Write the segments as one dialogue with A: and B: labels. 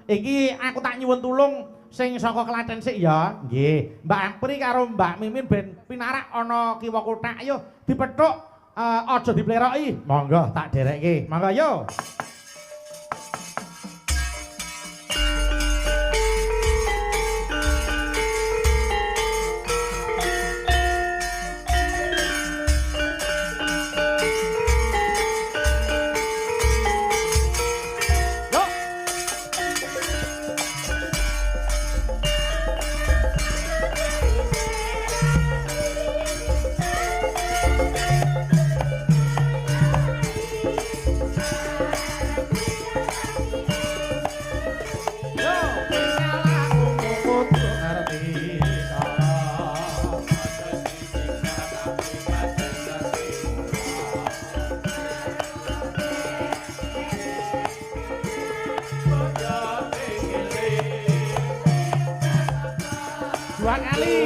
A: Iki aku tak nyuwun tulung sing saka Klaten sik ya. Nggih. Mbak Apri karo Mbak Mimin ben pinarak ana kiwa kotak. Ayo dipethuk aja dipleroki. Monggo tak derekke. Monggo yo. Dua kali.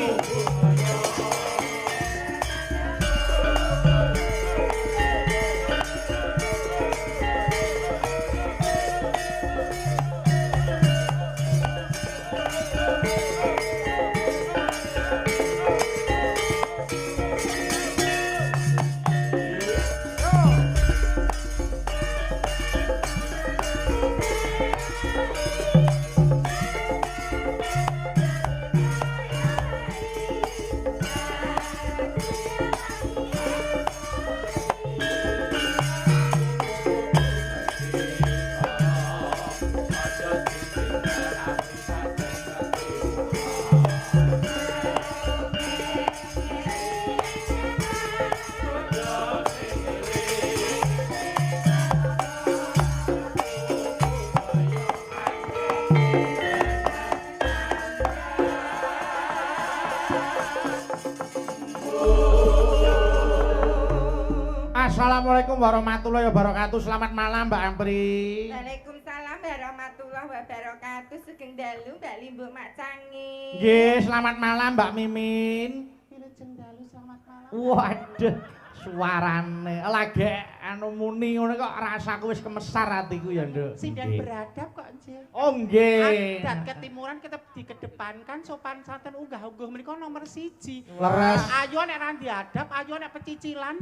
A: Assalamualaikum warahmatullahi wabarakatuh. Selamat malam Mbak Ampri.
B: Waalaikumsalam warahmatullahi wabarakatuh. Sugeng dalu Mbak Limbu Mak Cangi.
A: Nggih, selamat malam Mbak Mimin.
B: Wilujeng dalu selamat malam.
A: Waduh, suarane lagi anu muni ngono kok rasaku wis kemesar atiku ya, Nduk.
C: Sindan beradab kok, Nggih.
A: Oh, nggih.
C: Adat ketimuran kita dikedepankan sopan santen unggah-ungguh menika nomor 1.
A: Leres.
C: Ayo nek ra diadab, ayo nek pecicilan.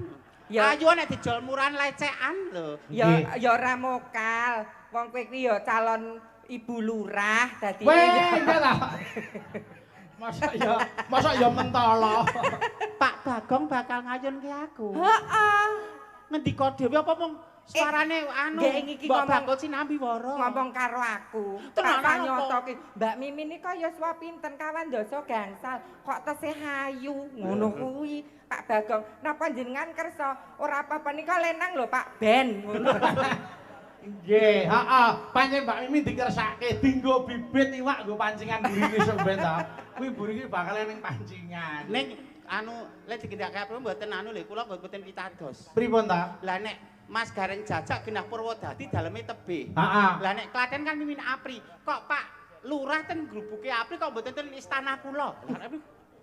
B: Ya.
C: Ayo nek dijol murahan lecekan lho.
B: Ya ora mokal. Wong kowe iki ya calon ibu lurah dadi.
A: Weh, enggak lah. Masa ya mentolo.
C: Pak Bagong bakal ngayunke aku.
B: Heeh.
C: Ngendika dhewe apa mung suarane anu.
B: nggih, iki
C: Mbok
B: ngomong-
C: bakul sinambi wara.
B: Ngomong karo aku.
C: Tenan
B: Tak
C: apa?
B: nyotoki. Mbak Mimin iki kaya suwa pinten kawan dasa gangsal. Kok tesih hayu ngono kuwi. Pak Bagong, napa jenengan kersa ora apa-apa nika lenang lho Pak Ben ngono.
A: Nggih, heeh. Pancen Mbak Mimin dikersake dinggo bibit iwak nggo pancingan burine sok ben ta. Kuwi burine bakal ning pancingan.
C: Ning anu lek dikendakake mboten anu lho kula mboten pitados.
A: Pripun ta?
C: Lah nek Mas Gareng Jajak genah Purwodadi daleme tebih.
A: Heeh.
C: Lah nek Klaten kan Mimin Apri. Kok Pak Lurah ten grubuke Apri kok mboten ten istana kula. Lah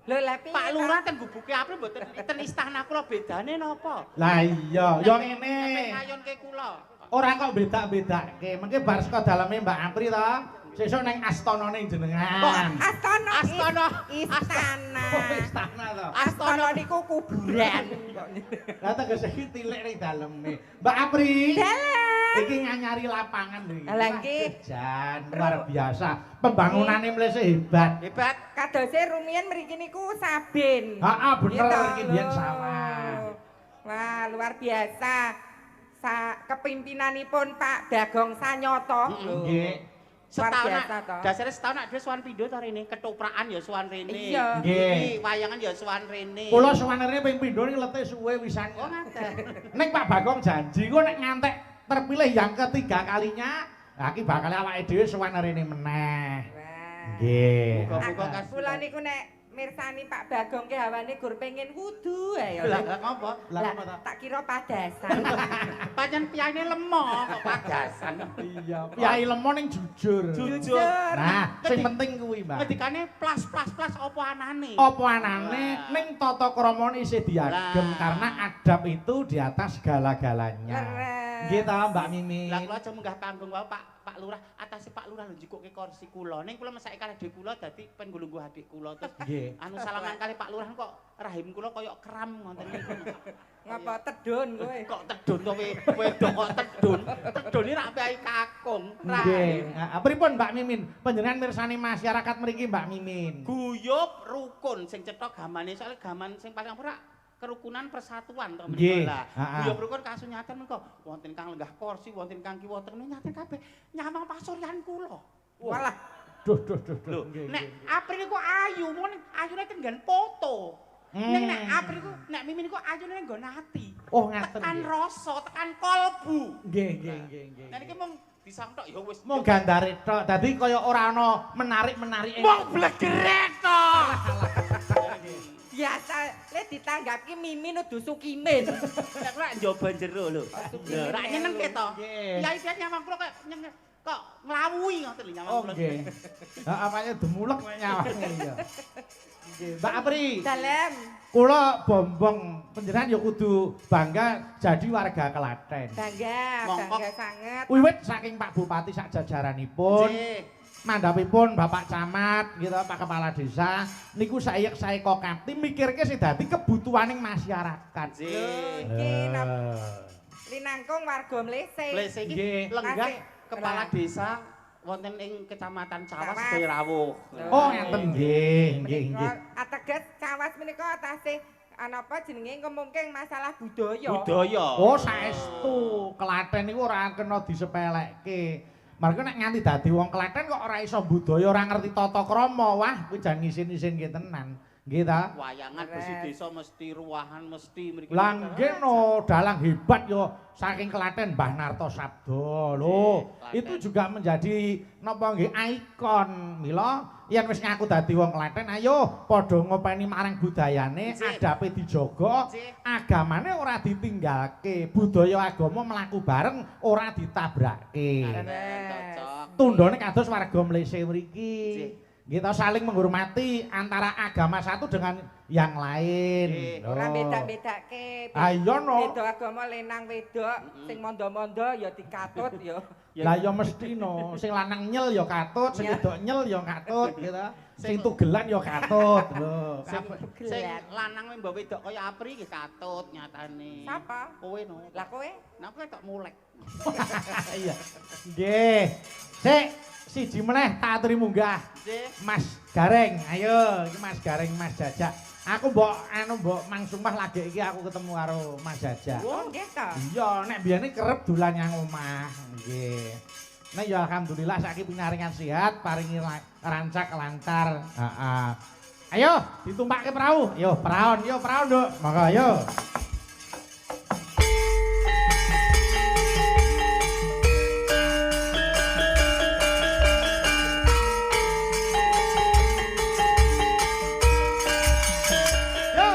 B: Lho lah piye?
C: Pak Lurah ten grubuke Apri mboten ten istana kula bedane napa?
A: Lah iya, ya ngene.
C: Ngayunke kula.
A: Ora kok beda-bedake. Mengke bar saka daleme Mbak Apri to. Sesuk ning astanane jenengan.
B: Astana.
C: Astana.
B: Istana.
A: Oh, istana to.
B: Astana niku kuburan.
A: Lah tegese iki tilik ning daleme. Mbak Apri.
B: Dalam.
A: Iki nganyari lapangan lho iki.
B: Lah, nggih.
A: Jan luar biasa. Pembangunane mlese hebat.
C: Hebat.
B: Kadose rumiyin mriki niku Sabin.
A: Heeh, bener
B: Gitu.
A: iki biyen sawah.
B: Wah, luar biasa. Kepimpinanipun Pak Bagong Sanyoto.
A: Nggih.
B: Luar
C: Setahun
B: biasa toh.
C: dasare setahun nek dhewe sowan pindho to rene, ketoprakan ya sowan rene.
B: Iya.
A: Nggih.
C: Iki wayangan ya sowan rene.
A: Kula suwanere ping pindho ning letih suwe wisan.
C: Oh ngaten.
A: Ning Pak Bagong janji kok nek ngantek terpilih yang ketiga kalinya, lah iki bakal awake dhewe suwanere meneh.
B: Wah.
A: Nggih.
C: Muga-muga kas.
B: Kula niku nek mirsani Pak Bagong ke hawane gur pengen wudu ae ya.
C: Lah ngopo?
A: Lah apa ta?
B: Tak kira padasan.
C: Pancen piyane lemah kok padasan.
A: Iya, piyai lemon ning jujur.
C: Jujur.
A: Nah, sing penting kuwi, Mbak.
C: Ngendikane plas apa anane?
A: Apa anane ning tata kramane isih diagem
C: Lah.
A: karena adab itu di atas segala-galanya.
B: Keren.
A: Nggih ta Mbak Mimin.
C: Lah kula aja munggah panggung wae Pak Lurah, atase Pak Lurah lho njikuke kursi kula. Ning kula mesake kalih adik kula dadi pen nggulungguh adik kula terus
A: Nggih.
C: anu salaman kalih Pak Lurah kok rahim kula kaya kram ngoten niku.
B: Ngapa tedun kowe?
C: Kok tedun to wedok kok tedun. Tedune rak ape kakung.
A: Nggih. Pripun Mbak Mimin? Panjenengan mirsani masyarakat mriki Mbak Mimin.
C: Guyub rukun sing cetha gamane soalnya gaman sing paling ora kerukunan persatuan to
A: Nggih,
C: menika lah.
A: heeh.
C: Guyub rukun kasunyatan menika wonten kang lenggah kursi, wonten kang kiwa tengene nyaten kabeh nyamang pasuryan kula.
B: Walah,
A: Duh.
C: Lho,
A: Nggih,
C: nek
A: nggih.
C: April niku ayu, mun ayune tenggen foto. Ning nek April niku nek Mimin niku ayune nggon ati.
A: Oh ngaten
C: Tekan
A: nggih.
C: rasa, tekan kolbu.
A: Nggih.
C: Nah niki mung disangtok ya wis.
A: Mung gandare tok. Dadi kaya ora ana menarik-menarik.
C: Mung blegerek to.
B: biasa le ditanggapke Mimin udu Sukimin.
C: Nek kula njaba jero lho. Lho, ra nyenengke to.
A: Nggih.
C: Kiai pian nyamang kula kok nglawuhi ngoten lho nyamang
A: Oh
C: kula.
A: nggih. Heeh, apane demulek nek nyawange ya. Nggih, Mbak Apri.
B: Dalem.
A: Kula bombong panjenengan ya kudu bangga jadi warga Klaten.
B: Bangga sanget.
A: Wiwit saking Pak Bupati sak jajaranipun,
C: Nggih.
A: mandhapipun Bapak Camat, gitu Pak Kepala Desa, niku saeyek sae kokapti mikirke sing dadi kebutuhaning masyarakat.
C: Nggih.
B: Iki linangkung warga Mlese.
C: Blese iki
A: Nggih.
C: lenggah
B: Kasih.
C: kepala
B: Nah.
C: desa wonten ing Kecamatan Cawas
B: Cawas.
C: Sedaya Rawuh.
A: Oh, ngeten nggih.
B: Ateges Cawas menika atase apa jenenge ngomongke masalah budaya.
C: Budaya.
A: Oh, saestu. Klaten niku ora kena disepelekke. Mergo nek nganti dadi wong Klaten kok ora iso budaya, ora ngerti tata krama, wah kuwi jan ngisin-isin ki tenan. Nggih ta?
C: Wayangan besi desa mesti ruahan mesti mriki.
A: Lah nggih no, dalang hebat yo saking Klaten Mbah Narto Sabdo. Lho,
C: Klaten.
A: itu juga menjadi napa nggih ikon. Mila yen wis ngaku dadi wong Klaten, ayo padha ngopeni marang budayane,
C: Nggih.
A: adape dijaga,
C: Nggih.
A: agamane ora ditinggalke, budaya agama mlaku bareng ora ditabrake.
C: Cocok.
A: Tundone kados warga Mlese mriki.
C: Nggih.
A: Kita saling menghormati antara agama satu dengan yang lain.
C: Nggih.
B: Ora
A: Loh.
B: beda-bedake.
A: Ayo no.
B: Beda agama lenang wedok, sing mondo-mondo ya dikatut ya.
A: Lah ya mesti no. Sing lanang nyel ya katut, sing
B: Ya.
A: wedok nyel ya katut gitu. Sing tugelan ya katut. Lho.
C: Sing lanang mbok wedok kaya Apri nggih katut nyatane.
B: Sapa?
C: Kowe no.
B: Lah kowe?
C: Nah kowe tok mulek.
A: Iya. Nggih. Sik siji meneh tak aturi munggah.
C: Nggih.
A: Mas Gareng, ayo iki Mas Gareng Mas Jajak. Aku mbok Mang Sumpah lagi iki aku ketemu karo Mas Jajak.
B: Oh nggih ta.
A: Iya, nek biyane kerep dolan yang omah. Nggih. Nek ya alhamdulillah saiki pinaringan sehat, paringi rancak lancar. Heeh. Ayo ditumpakke perahu. Yo perahu, Nduk. Monggo ayo.
D: Yo.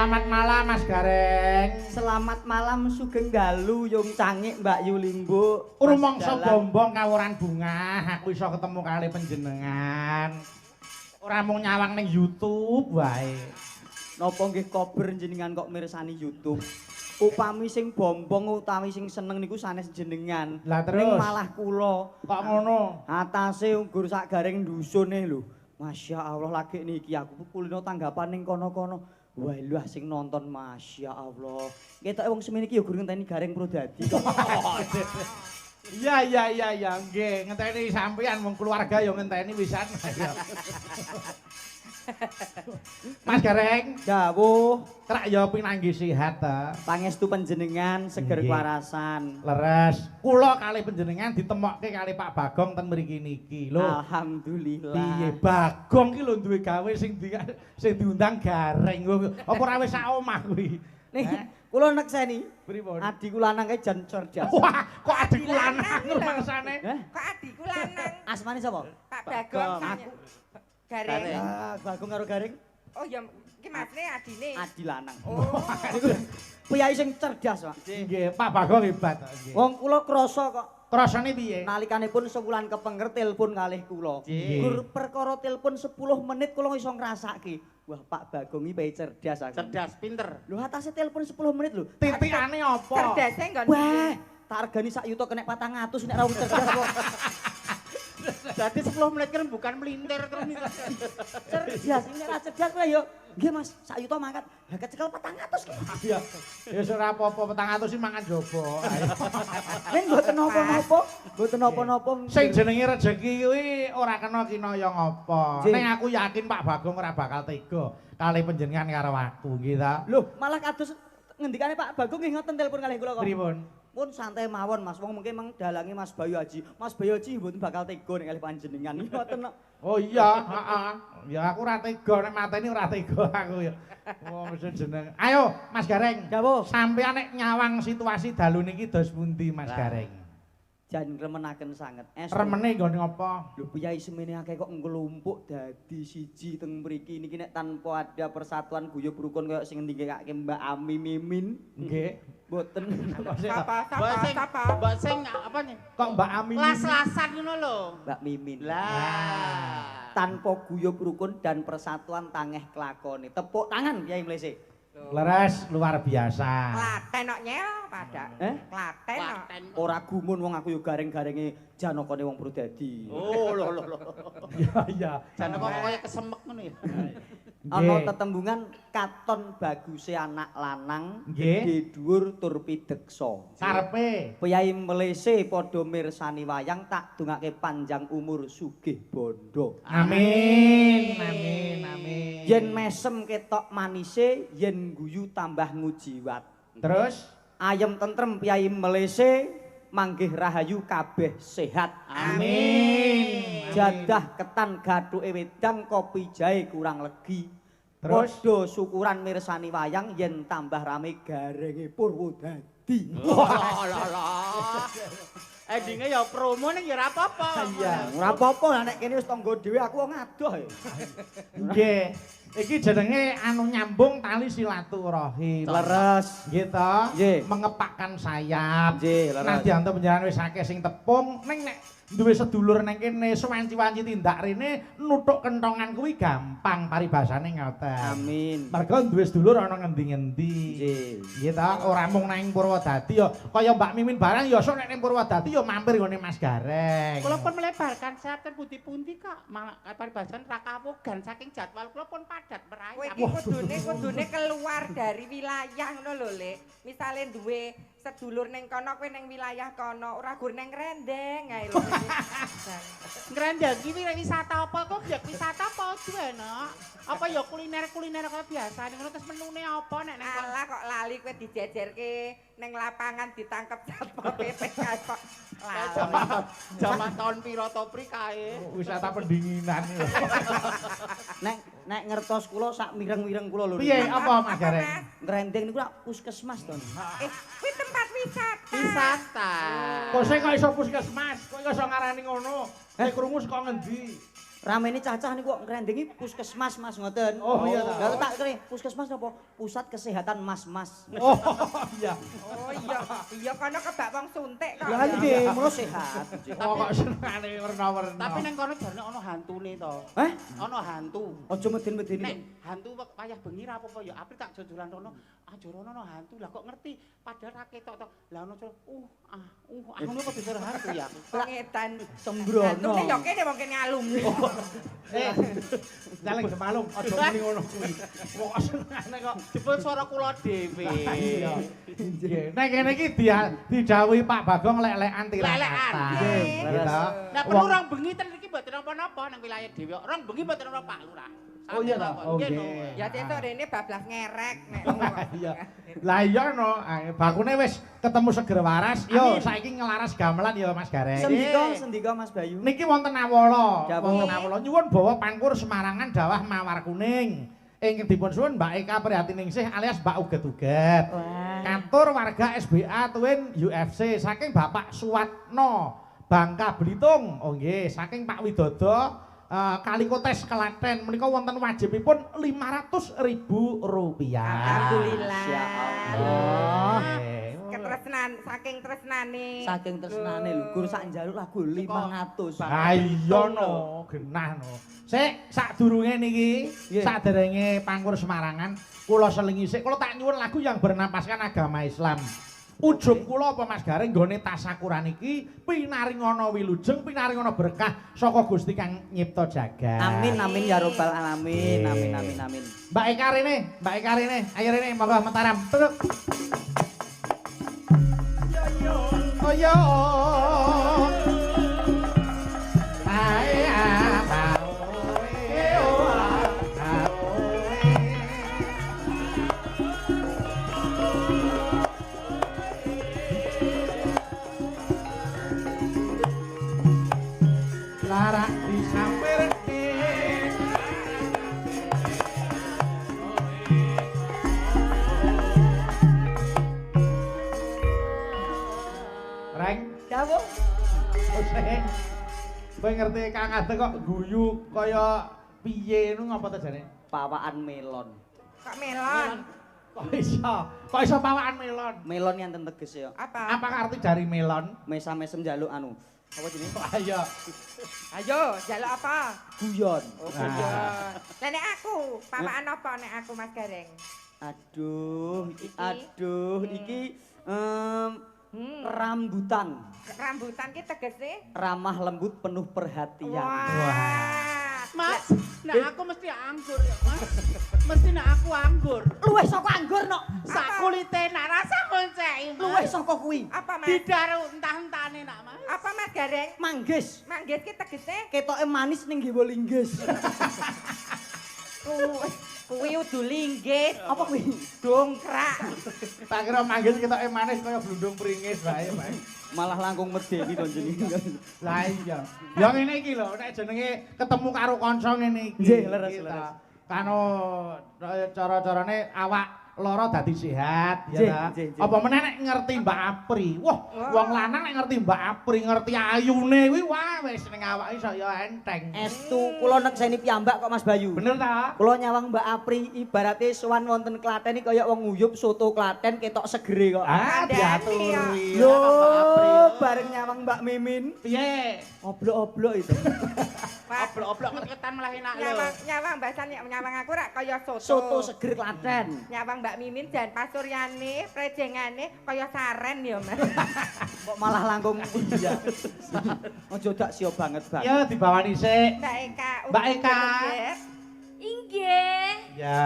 A: Selamat malam Mas Gareng.
D: Selamat malam Sugeng Dalu Yung Cangik Mbak Yulimbo.
A: Rumangsa bombong kawuran bunga, aku iso ketemu kali panjenengan. Ora mung nyawang ning YouTube wae.
D: Napa nggih kober jenengan kok mirsani YouTube? Upami sing bombong utawi sing seneng niku sanes jenengan.
A: Lah terus?
D: Ning malah kula.
A: Kok ngono?
D: Atase unggur sak garing dusune lho. Masya Allah lagi niki aku kulino tanggapan ning kono-kono. Wah lho sing nonton Masya Allah. Ketoke wong semene iki ya gur ngenteni Gareng Prodadi kok.
A: Iya, nggih, ngenteni sampean wong keluarga ya ngenteni wisan. Mas Gareng,
D: Dawuh,
A: krak ya pinanggi sihat ta.
D: pangestu panjenengan seger
A: Nggih.
D: kewarasan.
A: Leres, kula kali panjenengan ditemokke kali Pak Bagong ten mriki niki lho.
D: Alhamdulillah.
A: Piye Bagong ki lho duwe gawe sing diundang Gareng. Apa ora wis sak omah kuwi?
D: Nih, kula nekseni.
A: Pripun?
D: Adiku lanang kae jan cerdas.
A: Wah, kok adikku lanang rumangsane?
D: Heh?
B: Kok adikku lanang?
D: Asmane sapa?
B: Pak Bagong.
D: Aku.
B: Gareng.
D: Ah, Bagong karo Gareng
B: Oh ya, iki maksudnya adine.
D: adi lanang.
B: Oh.
D: Piyai sing cerdas, Pak.
A: Nggih, Pak Bagong hebat. Nggih.
D: Wong kula krasa kok
A: Krasane piye?
D: nalikanipun sewulan kepengker telepon kalih kula.
A: Nggih.
D: Gur perkara telepon 10 menit kula iso ngrasake. Wah, Pak Bagong iki bae cerdas aku.
C: Cerdas, pinter.
D: Lho atase telepon 10 menit lho.
A: Titikane apa?
B: Cerdasnya nggon.
D: Wah, tak regani sak yuta kena 400 nek ra wong cerdas kok.
C: Jadi 10 menit kan bukan melintir terus nih.
D: Cerdas, ini ra cerdas kowe yo. Nggih Mas, sak yuta mangkat. Lah kecekel 400 ki.
A: Iya. Ya ora apa-apa 400 sih mangan jobo.
D: Men mboten napa-napa, mboten napa-napa.
A: Sing jenenge rejeki kuwi ora kena kinaya ngapa.
D: Nggih.
A: Ning aku yakin Pak Bagong ora bakal tega kali panjenengan karo aku nggih ta.
D: Loh, malah kados ngendikane Pak Bagong nggih ngoten telepon kalih kula kok.
A: Pripun?
D: Pun santai mawon Mas, wong mungkin mang dalangi Mas Bayu Haji. Mas Bayu Haji mboten bakal tega nek kalih panjenengan. Ngoten kok.
A: Oh iya, heeh. Ya aku ora tega nek mateni ora tega aku ya. Wong jeneng. Ayo Mas Gareng.
D: Dawuh.
A: Sampeyan nek nyawang situasi dalu niki dos pundi Mas
C: Lah.
A: Gareng?
D: Jan remenaken sanget.
A: Remene nggone apa?
D: Lho piyai semene akeh kok nglumpuk dadi siji teng mriki niki nek tanpa ada persatuan guyub rukun kaya sing ngendikake Mbak Ami Mimin.
A: Nggih.
D: Mboten.
B: Sapa?
C: Mbak sing apa nih?
A: Kok Mbak Ami
C: Las-lasan ngono lho.
D: Mbak Mimin.
C: Lah.
D: Tanpa guyub rukun dan persatuan tangeh kelakone. Tepuk tangan Kyai Mlese.
A: leres luar biasa.
B: Klaten kok nyel pada. Klaten kok.
C: Klaten.
D: Ora gumun wong aku yo gareng-garenge janakane wong Prodadi.
C: Oh, lho.
A: Iya iya.
C: Jan apa kaya kesemek ngono ya.
D: Ana tetembungan katon baguse anak lanang,
A: Nggih.
D: gedhe dhuwur tur pideksa.
A: Karepe
D: Piyai Mlese padha mirsani wayang tak dongake panjang umur sugih bondo.
A: amin, amin, amin.
D: Yen mesem ketok manise, yen guyu tambah ngujiwat.
A: Terus
D: Ayem tentrem Piyai Mlese, manggih rahayu kabeh sehat.
A: amin.
D: Jadah ketan gathuke wedang kopi jahe kurang legi.
A: Terus?
D: Padha syukuran mirsani wayang yen tambah rame garenge Purwodadi.
C: Lah. Endinge ya promo ning ya ora apa-apa.
D: Iya, ora apa-apa lah nek kene wis tangga dhewe aku wong adoh ya.
A: Nggih. Iki jenenge anu nyambung tali silaturahim.
D: Leres.
A: Nggih to?
D: Nggih.
A: Mengepakkan sayap.
D: Nggih, leres.
A: Nadyan to panjenengan wis akeh sing tepung, ning nek duwe sedulur nang kene suwanci-wanci tindak rene nuthuk kentongan kuwi gampang paribasane ngoten.
D: Amin.
A: Mergo duwe sedulur ana ngendi-ngendi.
D: Nggih.
A: Nggih ta, ora mung nang Purwodadi ya kaya Mbak Mimin barang ya sok nek ning Purwodadi ya mampir nggone Mas Gareng.
C: Kula pun melebarkan sayap ten pundi-pundi kok. Paribasan ra kawogan saking jadwal kula pun padat
B: Kowe
C: merayap.
B: iki kudune keluar dari wilayah ngono lho, Lek. Misale duwe sedulur ning kono kowe ning wilayah kono, ora gur ning Rendeng ae lho.
C: Ngrendeng iki wisata apa kok ya wisata apa enak? Apa ya kuliner-kuliner kaya biasa ngono terus menune apa nek ning kono?
B: Alah kok lali kowe dijejerke ning lapangan ditangkep Satpol PP kae kok.
C: Jaman tahun piro to pri kae?
A: Wisata pendinginan.
D: Nek ngertos kula sak mireng-mireng kula lho.
A: Piye apa Mas Gareng?
D: Ngrendeng niku lak puskesmas to.
B: Kuwi tempat wisata.
C: Wisata.
A: Kok sing kok iso puskesmas, kok iso ngarani ngono? Krungu saka ngendi?
D: Ramene cacah niku kok ngrendengi puskesmas Mas ngoten.
A: Oh, iya ta.
D: Lah tak kene puskesmas napa? Pusat Kesehatan Mas-mas.
A: Oh iya.
B: Oh iya, iya kono kebak wong suntik kok.
D: Lah nggih, mulo sehat.
A: Oh kok senengane werna-werna.
C: Tapi neng kono jarene ana hantune to.
D: Heh?
C: Ana hantu.
D: Aja medeni-medeni.
C: Nek hantu wayah bengi ra apa-apa ya apri tak jojolan rono. Aja rono ana hantu. Lah kok ngerti padahal ra ketok to. Lah ono ngono kok disuruh hantu ya.
B: Pengetan
D: Sembrono.
B: Hantune ya kene wong kene alumni.
A: Jaling semalung aja muni ngono kuwi. Kok senengane kok.
C: Jebul suara kula dhewe.
A: Iya. Nggih. Nek kene iki didhawuhi Pak Bagong lek-lekan tilang
C: Lek-lekan.
A: kata.
B: Nggih.
A: Gitu.
C: Nah perlu rong bengi ten iki mboten napa-napa nang wilayah dhewe. Rong bengi mboten ana Pak Lurah.
A: Oh iya ta. Oh
C: Nggih,
A: nggih.
B: Ya sesuk rene bablas ngerek nek.
A: Iya. Lah iya no, bakune wis ketemu seger waras. Yo
C: Amin.
A: saiki ngelaras gamelan ya Mas Gareng.
D: Sendika Mas Bayu.
A: Niki wonten awala.
D: Dawuh.
A: Wonten awala nyuwun bawa pangkur Semarangan dawah mawar kuning. Ingkang dipun suwun Mbak Eka Priatiningsih alias Mbak Uget-uget. Kantor warga SBA Twin UFC saking Bapak Suwatno Bangka Belitung. Oh nggih, saking Pak Widodo Kalikotes Klaten menika wonten wajibipun Rp500.000.
B: Alhamdulillah.
A: Oh.
B: Ketresnan saking tresnane.
D: Saking tresnane lho, gur sak njaluk lagu 500.
A: Ha iya no, genah no. Sik sadurunge niki,
D: Nggih.
A: saderenge pangkur Semarangan, kula selingi sik, kula tak nyuwun lagu yang bernapaskan agama Islam. Ujug kula apa Mas Gareng nggone tasakuran iki pinaringana wilujeng, pinaringana berkah saka Gusti Kang nyipta jagat.
D: Amin amin ya robbal alamin. Amin amin amin.
A: Mbak Eka rene, ayo rene monggo Mataram. Truk. Oh yo. Ae apa. Lara disampirke. Reng,
D: Dawuh.
A: Sing. Kowe ngerti Kang Ade kok guyu kaya piye nu ngapa ta jane?
D: Pawaan melon.
B: Kok melon?
A: Kok iso pawakan melon?
D: Melon yang teges ya.
B: Apa?
A: Apa arti dari melon?
D: Mesam-mesem njaluk anu. Apa jenenge?
A: Ayo.
B: Ayo, jaluk apa?
D: Guyon.
B: Oh,
A: Nah.
B: guyon. Lah nek aku, papakan apa nek aku Mas Gareng?
D: Aduh,
B: Iki?
D: aduh, iki rambutan.
B: Rambutan ki tegese?
D: Ramah lembut penuh perhatian.
B: Wah.
C: Mas, nek aku mesti anggur ya, Mas. Mesti nek aku anggur.
D: Luwih saka anggur nok.
C: Sak kulite nak rasa ngonceki, Mas.
D: Luwih saka kuwi.
B: Apa Mas?
C: Didaru entah-entahane nak, Mas.
B: Apa Mas Gareng?
D: Manggis.
B: Manggis ki tegese?
D: Ketoke manis ning nggawa linggis.
B: Kuwi udu linggis.
D: Apa kuwi?
B: Dongkrak.
A: Tak kira manggil ketoke manis kaya blundung pringis bae, Pak.
D: Malah langkung medeni to jenenge.
A: Lah iya. Ya ngene iki lho, nek jenenge ketemu karo kanca ngene iki.
D: Nggih, leres,
A: Kita
D: leres.
A: Kano cara-carane awak loro dadi sehat
D: Nggih,
A: ya ta.
D: nggih, nggih.
A: Apa meneh nek ngerti Mbak Apri. Wah, wong lanang nek ngerti Mbak Apri, ngerti ayune kuwi wah wis ning awake saya enteng.
D: Estu kula nekseni piyambak kok Mas Bayu.
A: Bener ta?
D: Kula nyawang Mbak Apri ibarate sowan wonten Klaten iki kaya wong nguyup soto Klaten ketok segere kok.
A: Ah,
B: Kandhani,
A: diaturi.
D: Yo,
A: Mbak Apri.
D: bareng nyawang Mbak Mimin.
A: Piye?
D: Oblok-oblok itu.
C: Oblok-oblok ketan malah enak lho.
B: Nyawang bahasan nyawang aku rak kaya soto.
D: Soto seger Klaten.
B: Nyawang Mbak Mimin jan pasuryane, prejengane kaya saren ya, Mas.
D: Kok malah langkung iya. Ojo dak sia banget, Bang.
A: Ya dibawani sik.
B: Mbak Eka.
A: Mbak Eka.
B: Inggih.
A: Ya,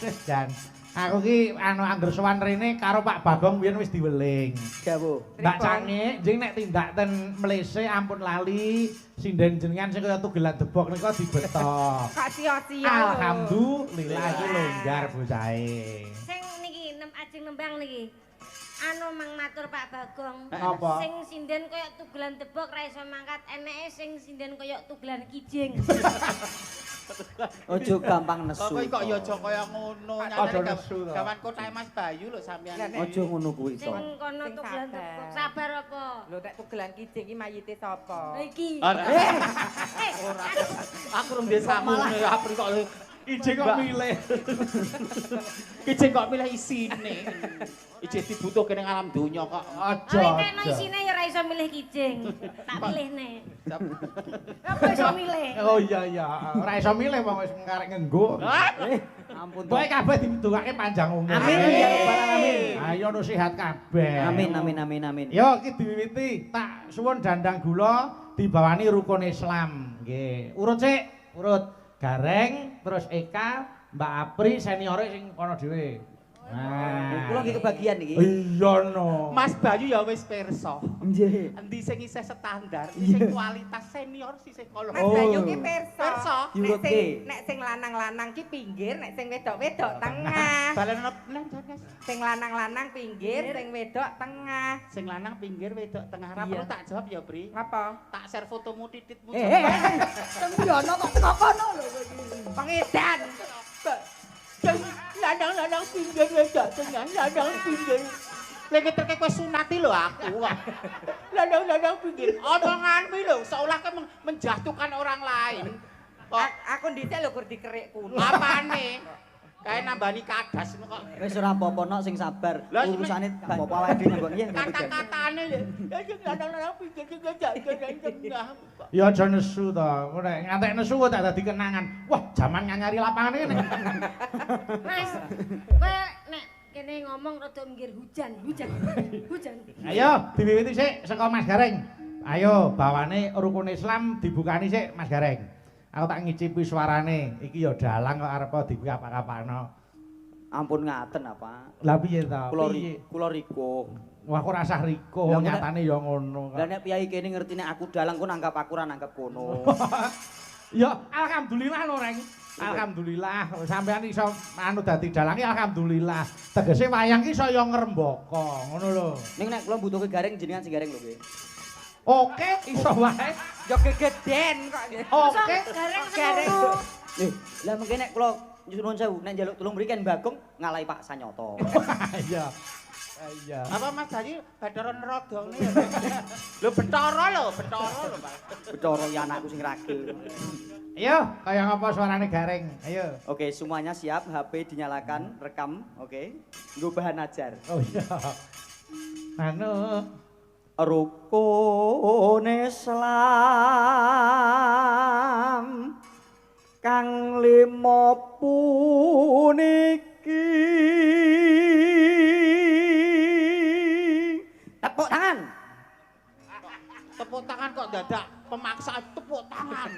A: wis Jan. Aku ki anu angger sowan rene karo Pak Bagong biyen wis diweling.
D: Dawuh.
A: Mbak
B: Pripun?
A: Cange, jeng nek tindak ten Mlese ampun lali, sinden jenengan sing kaya tugelan debok nika dibetok.
B: Kok sia-sia lho.
A: Alhamdulillah iki longgar bocahe.
E: Sing niki ajeng nembang niki. Anu mang matur Pak Bagong.
A: Apa?
E: Sing sinden koyo tugelan debok ra iso mangkat, eneke sing sinden koyo tugelan kijing.
D: Ojo gampang nesu.
C: Kok ya aja kaya ngono.
A: Aja nesu to.
C: Gawan kotahe Mas Bayu lho sampeyan.
D: Ojo ngono kuwi
E: Sing
D: to.
E: kono
B: Sing
E: tugelan
B: sabar.
E: debok. Sabar apa?
B: Lho nek tugelan kijing iki mayite sapa?
E: Lah iki.
C: Ora. Aku rung desa samune aku kok
A: Ije kok milih.
C: kijing kok milih isine. Ije dibutuhke ning alam donya kok.
A: Aja.
E: Awake nek isine ya ora iso milih kijing. Tak pilihne. Apa iso milih?
A: Oh iya. Ora iso milih wong wis ngarek ngenggo.
D: Ampun to.
A: Kowe kabeh ditungake panjang umur.
D: Amin ya rabbal alamin.
A: Ayo no sehat kabeh.
D: Amin.
A: Yo iki diwiwiti tak suwun dandang gula dibawani rukun Islam. Nggih. Urut sik, urut Gareng, terus Eka, Mbak Apri seniore sing kono dhewe. Nah.
D: Kula nggih kebagian iki.
A: Iya no.
C: Mas Bayu ya wis pirsa.
D: Nggih.
C: Endi sing isih standar, sing kualitas senior sisih kono.
B: Mas Bayu ki perso.
C: Perso.
B: Nek sing lanang-lanang ki pinggir, nek sing wedok-wedok tengah.
C: Balen nang Mas.
B: Sing lanang-lanang pinggir, sing wedok tengah.
C: Sing lanang pinggir wedok tengah. Ora
B: Iya.
C: perlu tak jawab ya, Bri.
B: Apa?
C: Tak share fotomu tititmu.
D: Sembiono kok kono lho kowe iki.
B: Pengedan.
C: Lanang-lanang pinggir wedok tengah, lanang pinggir. Lagi terkait kowe sunati lho aku. Lanang-lanang pinggir. Omonganmu lho seolah kowe menjatuhkan orang lain. Kok
B: Aku ndhisik lho gur dikerik kuno.
C: apane? Kae nambani kadas kok.
D: Wis ora apa-apa nok sing sabar.
C: Lah,
D: Urusane gak apa-apa awake dhewe kok. Iya.
C: Kata-katane lho. Lanang-lanang pinggir tengah.
A: Ya aja nesu to. Nek ngantek nesu kok tak dadi kenangan. Wah, jaman nyanyari lapangan ini.
E: Mas, kowe nek kene ngomong rada minggir hujan.
A: Ayo diwiwiti sik saka Mas Gareng. Ayo bawane rukun Islam dibukani sik Mas Gareng. Aku tak ngicipi suarane. Iki ya dalang kok arep dikapak-kapakno.
D: Ampun ngaten apa.
A: Lah piye to?
D: Kula riko.
A: Wah kok rasah riko,
D: Lah,
A: nyatane ya ngono.
D: Lah nek piyai kene ngerti nek aku dalang kok nanggap aku ora nanggap kono.
A: Ya alhamdulillah lho Reng. Alhamdulillah sampean iso anu dadi dalange alhamdulillah. Tegese wayang ki iso ya ngrembaka, ngono lho.
D: Ning nek kula butuhke gareng jenengan sing gareng lho kowe.
A: Oke, iso wae.
B: Yo gegeden kok.
A: Oke.
E: Gareng
B: Gareng.
E: semono.
D: Lah mengke nek kula nyuwun sewu nek njaluk tulung mriken Bagong ngalahi Pak Sanyoto.
A: Iya. Iya.
C: Apa Mas Bayu badara nerodone ya? Lho Bathara lho, Pak.
D: Betara ya anakku sing ragil.
A: Ayo, kaya ngapa suarane Gareng? Ayo.
D: Oke, semuanya siap, HP dinyalakan, rekam, oke. Nggo bahan ajar.
A: Oh iya. Anu,
D: Rukun Islam kang lima puniki. Tepuk tangan.
C: Tepuk tangan kok dadak pemaksaan tepuk tangan.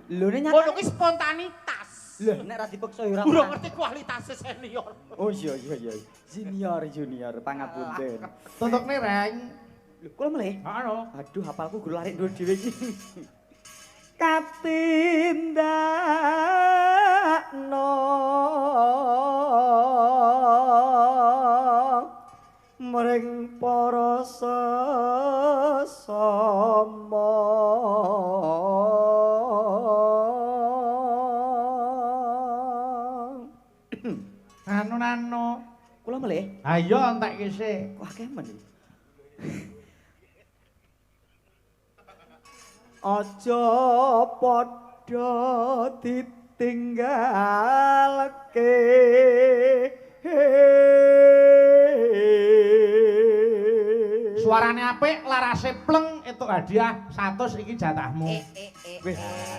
D: Lho nek
C: Ngono
D: nyata.
C: ki spontanitas.
D: Lho nek ra dipaksa ya ora.
C: Ora ngerti kualitasnya senior.
D: Oh iya. Junior pangapunten.
A: tutukne Reng.
D: Lho kula melih.
A: Anu.
D: Aduh, hafalku guru lari ndur dhewe iki. Katindakno mring para sesama.
A: Anu.
D: Kula melih.
A: Ayo entek sik.
D: Wah, kemen iki. Aja padha ditinggalke
A: Suarane apik, larase pleng, entuk hadiah 100 iki jatahmu.
D: Wis.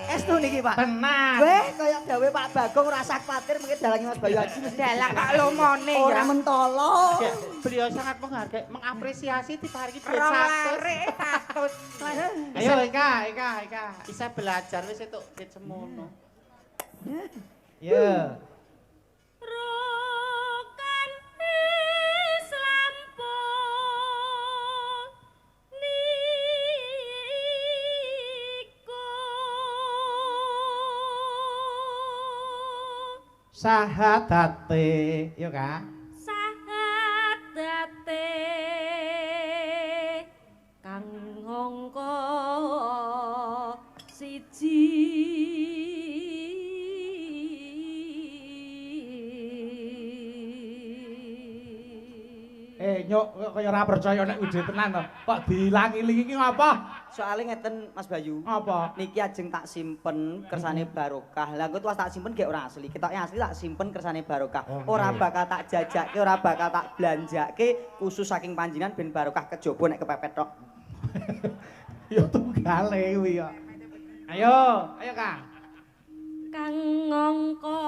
D: Estu niki, Pak.
A: Tenang.
D: Weh, kaya gawe Pak Bagong ora usah kuwatir mungkin dalange Mas Bayu Haji mesti
B: Dalang kok lomone ya.
D: ora mentolo.
C: Beliau sangat menghargai, mengapresiasi diparingi duit
B: Roware 100.
A: Ayo Eka.
C: Bisa belajar wis entuk duit semono.
A: Yo.
E: Rukun Islam niku
A: Sahadate, yo Kak.
E: sahadate siji.
A: Nyuk kaya ora percaya nek wujud tenan to. Kok dilangi-lingi ngapa?
D: Soale ngeten Mas Bayu.
A: Apa?
D: Niki ajeng tak simpen kersane barokah. Lah engko pas tak simpen gek ora asli. Ketoke asli tak simpen kersane barokah. Ora bakal tak jajakke, ora bakal tak belanjake khusus saking panjenengan ben barokah kejaba nek kepepet tok.
A: Ya tunggale kuwi ya. Ayo Kang.
E: Kang ngangka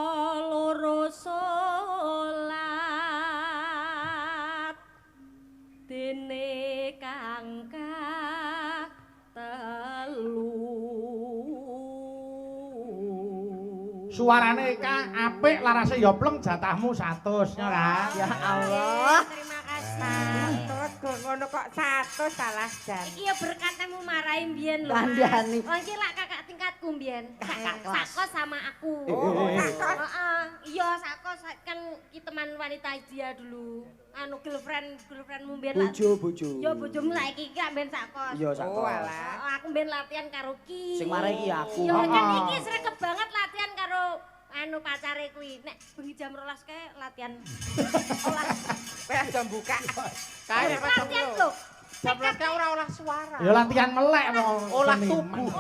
E: loro salat dene kang telu.
A: Suarane Kang apik, larase ya pleng, jatahmu 100 nya Kang.
D: Ya Allah.
E: Terima kasih.
B: 100 kok ngono kok 100 salah jan.
E: Iki ya berkatmu marahi mbiyen lho.
D: Kandhani.
E: Oh iki lak kakak tingkatku mbiyen.
D: Kakak kelas.
E: Sakos sama aku.
B: Oh, sakos.
E: Heeh. Iya, sakos kan ki teman wanita dia dulu. Anu girlfriendmu mbiyen lah.
D: Bojo.
E: Yo bojomu saiki ki amben sakos.
D: Iya
B: Oh,
D: sakos.
B: alah.
E: Oh, aku mbiyen latihan karo ki.
D: Sing marahi iki aku.
E: Yo kan
A: Oh.
E: iki sregep banget latihan karo anu pacare kuwi. Nek bengi jam 12 kae latihan. Olah.
B: Kowe aja buka.
C: Kae
E: Latihan lho.
C: jam 12 ora olah suara.
A: Ya latihan melek wong.
C: Olah
A: seniman.
C: tubuh.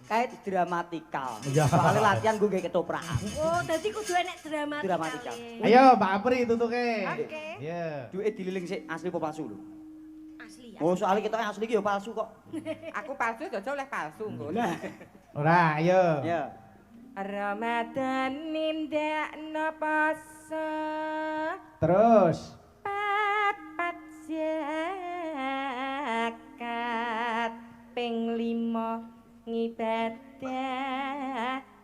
D: Kayak dramatikal.
A: Iya.
D: Soale latihan gue kayak ketoprakan.
E: Oh, dadi kudu enek dramatikal.
D: Dramatikal.
A: Ayo Mbak Apri tutuke.
B: Oke.
A: Iya.
D: Duit dililing sik asli apa palsu lho.
E: Asli ya.
D: Oh, soalnya kita asli iki ya palsu kok.
B: Aku palsu jojo oleh palsu nggo.
A: Ora, ayo.
D: Ya.
B: Ramadan nindakno poso
A: Terus.
B: papat zakat ping 5 ngibadah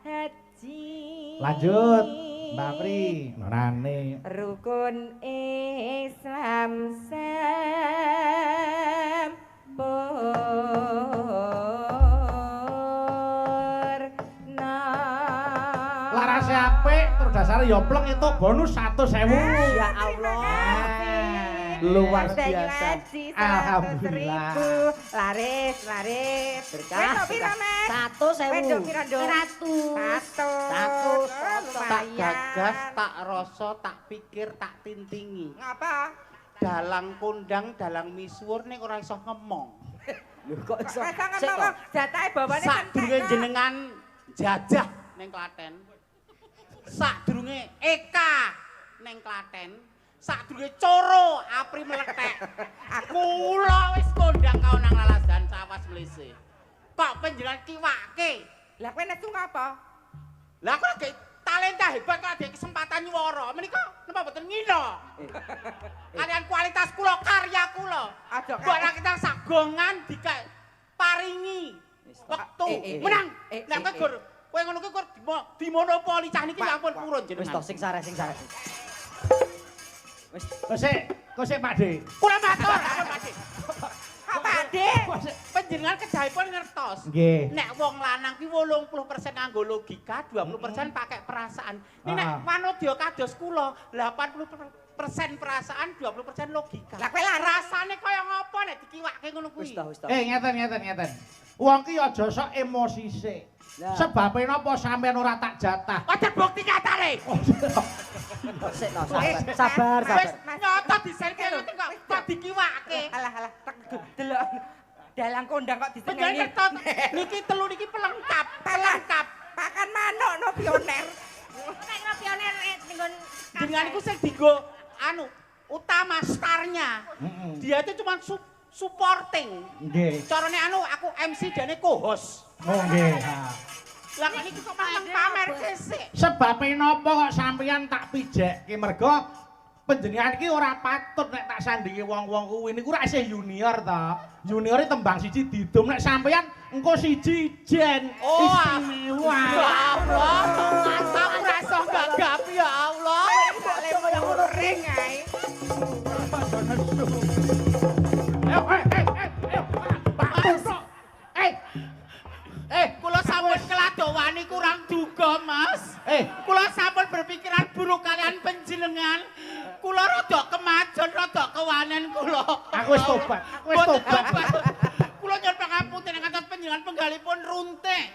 B: haji.
A: Lanjut. Mbak Apri, norane.
B: Rukun Islam sempurna.
A: Larase apik, terus dasare ya pleng itu bonus 100.000.
D: Ya Allah. Luar biasa.
A: Alhamdulillah.
B: Laris.
D: Berkah.
B: Wedok pira, Mas?
D: 100.000.
B: Wedok pira, Nduk?
E: 100.
B: 100.
C: Tak gagas, tak rasa, tak pikir, tak tintingi.
B: Ngapa?
C: Dalang kondang, dalang misuwur ning ora iso ngemong.
D: Lho kok iso?
B: Pasangan
D: Sik,
B: mawon
D: kok.
B: jatahe bawane
C: Sadurunge jenengan jajah ning Klaten. Sadurunge Eka ning Klaten. Sadurunge Coro Apri meletek. Kula wis kondang kaonang lalasan sawas mlese. Kok panjenengan kiwake?
B: Lah kowe nesu ngapa?
C: Lah kok lagi talenta hebat kok ada kesempatan nyuwara. Menika napa mboten ngina? Kalian kualitas kula, karya kula.
B: Aja
C: Kok ora kita sagongan paringi wektu menang. Lah kowe ngono kuwi kok dimonopoli cah niki ya ampun purun
D: Wis
C: jenengan.
D: to sing sare. Wis
A: Kok sik Pak De.
C: Kula matur ampun Pakde.
B: Pak Dik.
C: Panjenengan kedahipun ngertos.
A: Nggih.
C: Nek wong lanang ki 80% nganggo logika, 20% pakai perasaan. Nek wanodya kados kula 80% perasaan, 20% logika.
B: Lah kowe lara
C: rasane kaya ngopo nek dikiwake ngono kuwi?
D: wis to.
A: Ngeten. Wong ki aja sok emosi sik.
D: Nah.
A: Sebabe napa sampean ora tak jatah?
C: Ada bukti nyatane.
D: Sik to, sabar.
C: Wis nyoto disenke nanti kok dikiwake.
B: Alah tak delok dalang kondang kok
C: Panjenengan
B: diseneni.
C: ketot niki telu niki pelengkap.
B: Pakan manuk no pioner.
E: Kayak pioner nggon
C: Dengan iku sing dienggo anu utama starnya. Dia itu cuma supporting.
A: Nggih.
C: Carane anu aku MC dene co-host.
A: Oh nggih.
C: Lah kok niki kok malah pamer sik.
A: Sebabe napa kok sampeyan tak pijekke mergo panjenengan iki ora patut nek tak sandingi wong-wong kuwi niku ra isih junior ta. Juniore tembang siji didum nek sampeyan engko siji jen.
C: Oh,
A: istimewa.
C: Ya Allah, aku rasa gagap ya Allah.
B: Kaya ngono ring ae.
C: Kula sampun keladowani kurang duga, Mas. Kula sampun berpikiran buruk kalian panjenengan. Kula rada kemajon, rada kewanen kula.
A: Aku wis tobat.
C: Kula nyuwun pangapunten kantos panjenengan penggalipun runtik.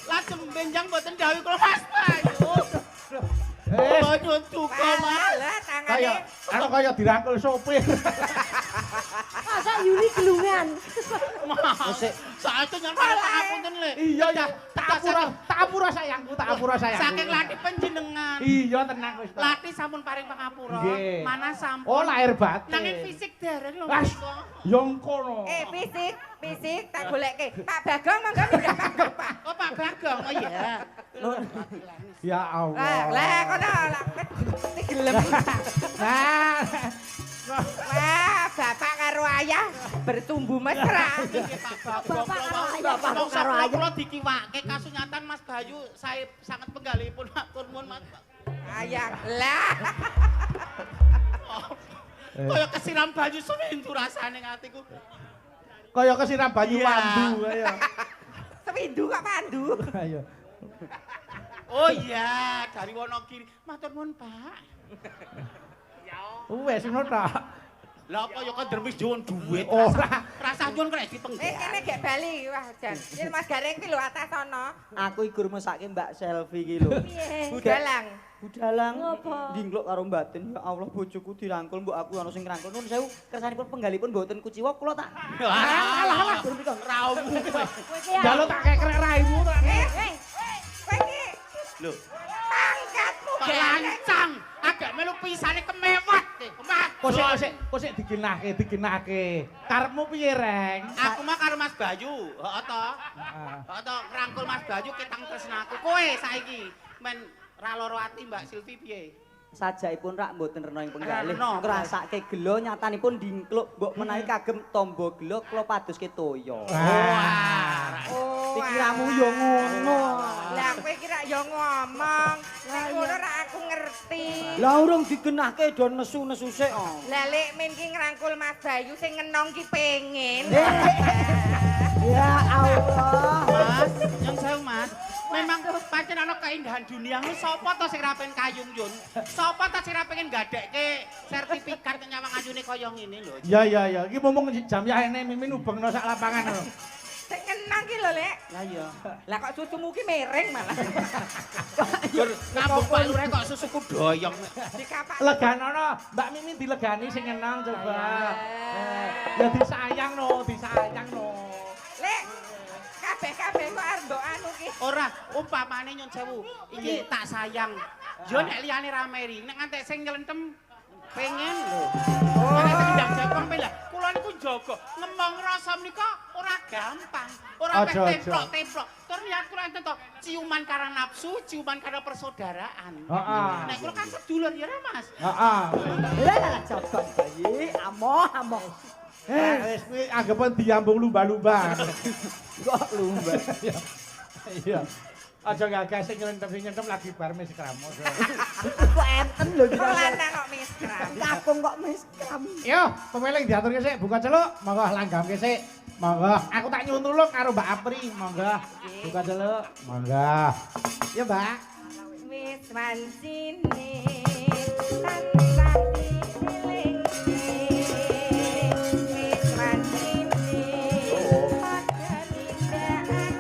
C: Lajeng benjang mboten dawuh kula Mas Bayu. Oh, nyuwun duka, Mas.
B: Lah
A: Kaya
B: tangane
A: kaya dirangkul sopir.
E: Masa Yuni gelungan.
C: Mas, saiki nyen pangapunten le.
A: Iya ya, tak apura sayangku, tak apura sayangku.
C: Saking latih panjenengan.
A: Iya tenang wis.
C: Latih sampun paring pangapura.
A: Nggih.
C: Mana sampun.
A: Oh, lahir batin.
C: Nanging fisik dereng lho
A: Wah,
C: menika.
A: yo ngono.
B: fisik tak golekke. Pak Bagong monggo pindah panggung, Pak.
C: Oh, Pak Bagong. Oh iya.
A: Ya Allah.
B: Lah kono lah gelem.
A: Nah,
B: Wah, bapak karo ayah bertumbuh mesra.
C: Bapak karo ayah. Kula dikiwake kasunyatan Mas Bayu saya sangat penggalipun matur nuwun Mas.
B: Ayah lah.
C: Kaya kesiram banyu sewindu rasane atiku.
A: kaya kesiram banyu
C: Iya.
A: wandu kaya.
B: Sewindu kok pandu.
A: Ayo.
C: Oh iya, dari Wonogiri. Matur nuwun, Pak.
A: Wes ngono ta.
C: Lah apa ya kendremis juwun duit.
A: Ora.
C: Rasa nyuwun kok ditenggak.
B: Kene gek bali wah jan. Yen Mas Gareng ki lho atas ana.
D: Aku iku mesake Mbak Selvi ki lho.
E: Piye?
B: Budalang.
D: Budalang
E: Ngopo?
D: ndinglok karo mbaten. Ya Allah bojoku dirangkul mbok aku ana sing ngrangkul. Nuwun sewu kersanipun penggalipun mboten kuciwa kula tak.
C: Alah, raumu.
E: Kowe ki ya.
A: Jalo tak kekrek raimu tak.
B: Kowe ki
C: Lho,
B: pangkatmu
C: kok lancang. Agak melu pisane kemewat deh.
A: Kosek digenahke. Karepmu piye, Reng?
C: Aku mah karo Mas Bayu, heeh to.
A: Heeh.
C: Heeh to, ngrangkul Mas Bayu ketang tresnaku. Kowe saiki men ra loro ati Mbak Silvi piye?
D: Sajaipun rak mboten rena ing penggalih.
C: Rena.
D: Ngrasake gelo nyatanipun dingkluk mbok menawi kagem tombo gelo kula padoske toya.
A: Wah.
B: Oh.
D: Pikiramu yo ngono.
B: Lah kowe kira yo ngomong. Nek ngono ra aku ngerti.
D: Lah urung digenahke do nesu-nesu sik.
B: Lah lek men ki ngrangkul Mas Bayu sing ngenong ki pengen.
D: Ya Allah.
C: Mas, yang sewu Mas. Memang pancen ana keindahan dunia ku sapa to sing ra pengen kayung yun? Sapa to sing ra pengen gadekke sertifikat nyawang ayune kaya ngene lho.
A: Ya. Iki momong jam yahene mimin ubengno sak lapangan lho.
B: Sing ngenong ki lho, Lek.
D: Lah iya.
B: Lah kok susumu ki miring malah.
C: Gur ngambung Pak Lurah kok susuku doyong.
B: Dikapak.
A: Leganono, Mbak Mimin dilegani sing ngenang coba. Ya disayang no.
B: Lek, kabeh kok arep mbok anu ki.
C: Ora, umpamane nyun sewu, iki tak sayang. Yo nek liyane rameri, nek ngantek sing nyelentem pengen lho. Nek sing ndang Jepang lah, kula niku njaga ngembang rasa menika ora gampang. Ora
A: Aja,
C: meh
A: aja.
C: templok. Tur lihat kula enten to, ciuman karena nafsu, ciuman karena persaudaraan.
A: Heeh.
C: Nek kula kan sedulur ya Mas.
A: Heeh.
D: Lah coba bayi amoh.
A: Wis kuwi anggapan diambung lumba-lumba.
D: Kok lumba.
A: Iya. Aja gagas sing nyentem lagi bar mes kramos.
D: Kok enten lho
B: Kok lanang kok misram.
D: Kakung kok miskram.
A: Yo, pemilik diaturke sik, buka celuk, monggo langgamke sik. Monggo, aku tak nyuwun tulung karo Mbak Apri, monggo. Buka celuk, monggo. Ya, Mbak.
B: Wis wancine tansah dieling. Wis wancine padha nindakake akan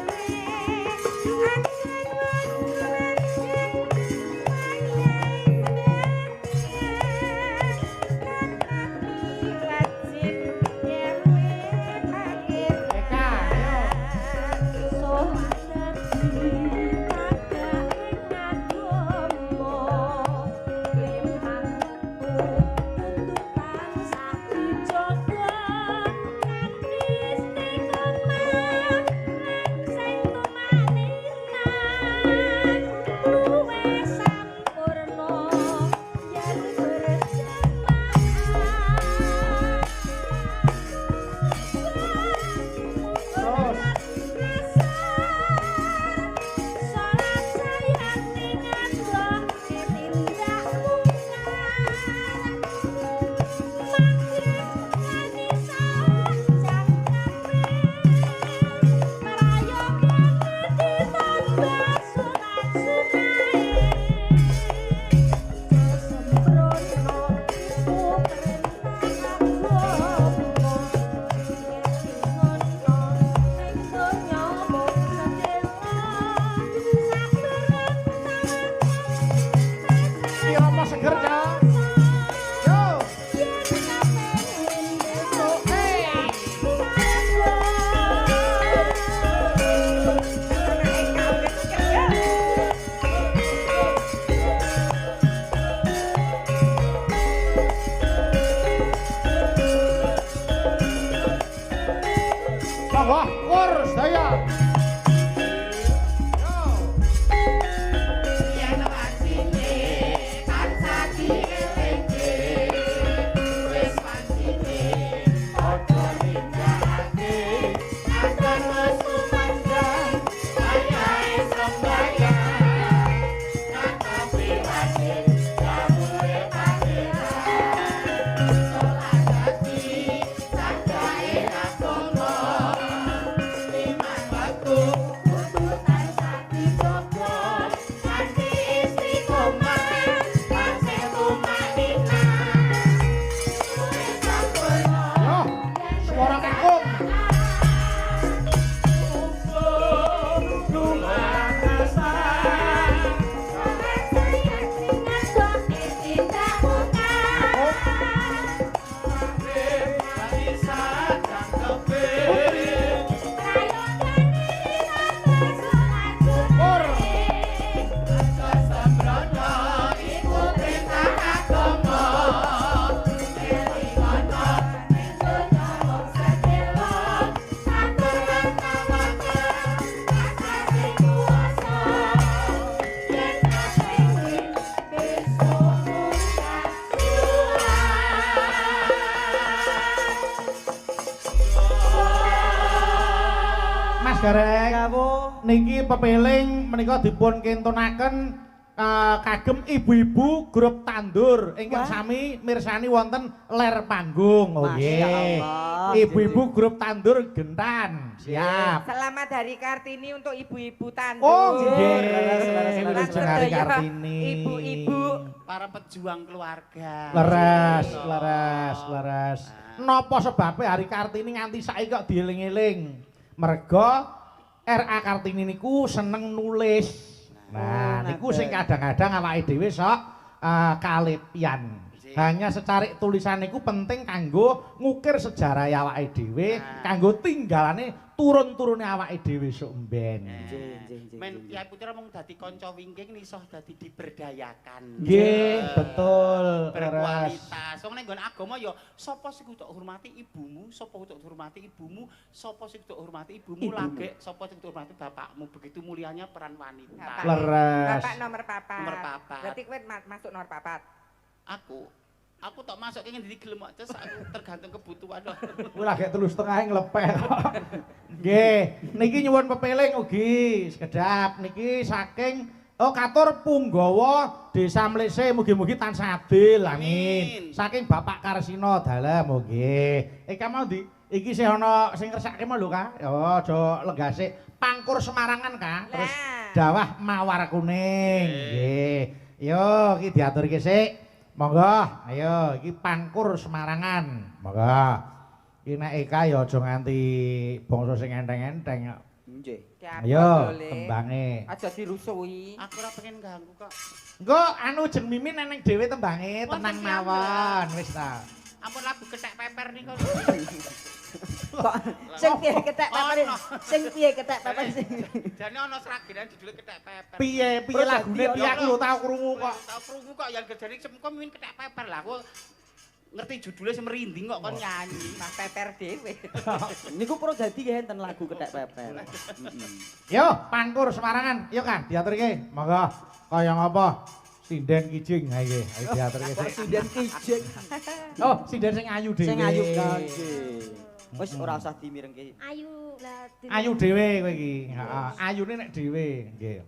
A: niki pepeling menika dipun kentunaken kagem ibu-ibu grup tandur ingkang
D: Wah.
A: sami mirsani wonten ler panggung. Oh
D: Masya
A: nggih.
D: Allah.
A: Ibu-ibu grup tandur Gentan. Siap.
B: Selamat Hari Kartini untuk ibu-ibu tandur.
A: Oh nggih.
D: Leres.
A: Wilujeng Hari
B: Sedaya
A: Kartini.
B: ibu-ibu.
C: Para pejuang keluarga.
A: Leres,
C: Gitu.
A: leres. Napa sebabe Hari Kartini nganti saiki kok dieling-eling? Merga RA Kartini niku seneng nulis. Nah, niku sing kadang-kadang awake dhewe sok kalepian. Hanya secarik tulisan niku penting kanggo ngukir sejarah awake dhewe, kanggo tinggalane turun-turune awake dhewe sok mben.
C: Men Kyai Putra mung dadi kanca wingking iso dadi diberdayakan.
A: Nggih, betul.
C: Berkualitas. Wong nek nggon agama ya sapa sing kudu hormati ibumu, sapa kudu hormati ibumu, sapa sing kudu hormati ibumu, lagek sapa sing kudu hormati bapakmu. Begitu mulianya peran wanita.
A: Leres.
B: Bapak nomor 4.
C: Nomor 4.
B: Berarti kowe masuk nomor 4.
C: Aku tak masuk ke ngendi gelem aja aku tergantung kebutuhan.
A: Kuwi lagi 3,5 nglepeh kok. Nggih, niki nyuwun pepeling ugi sekedap niki saking katur Punggawa Desa Mlese mugi-mugi tansah adil amin. Saking Bapak Karsina dalem nggih. Iki mau ndi? Iki sih ana sing ngersake mau lho Kak. Ya aja legase Pangkur Semarangan Kak. Terus dawah Mawar Kuning. Nggih. Yo iki diaturke sik. Monggo, ayo iki Pangkur Semarangan. Monggo. Iki nek Eka ya aja nganti bangsa sing enteng-enteng.
D: Nggih.
A: Ayo tembange.
B: Aja dirusui.
C: Aku ora pengen ganggu kok.
A: Engko anu jeng mimin neneng dhewe tembange, tenang mawon wis ta.
C: Ampun lagu kethek peper niku.
D: Kok sing piye ketek peper? Sing piye ketek peper sing?
C: Jane ana sragenan judule kethek peper.
A: Piye lagune piye aku lho tau krungu kok.
C: Tau krungu kok yang gerjane semko mimin kethek peper lah. Aku ngerti judulnya semerinding kok kon nyanyi.
B: Mas peper dhewe.
D: Niku pro dadi enten lagu ketek peper.
A: Yo, Pangkur Semarangan. Yo kan diaturke. Monggo. Kaya ngapa? Sinden kijing ha iki. Ayo diaturke sik.
D: Sinden kijing.
A: Oh, sinden sing ayu dhewe.
D: Sing ayu nggih. Wis ora usah dimirengke.
E: Ayu lah.
A: Ayu dhewe kowe iki. Heeh, ayune nek dhewe nggih.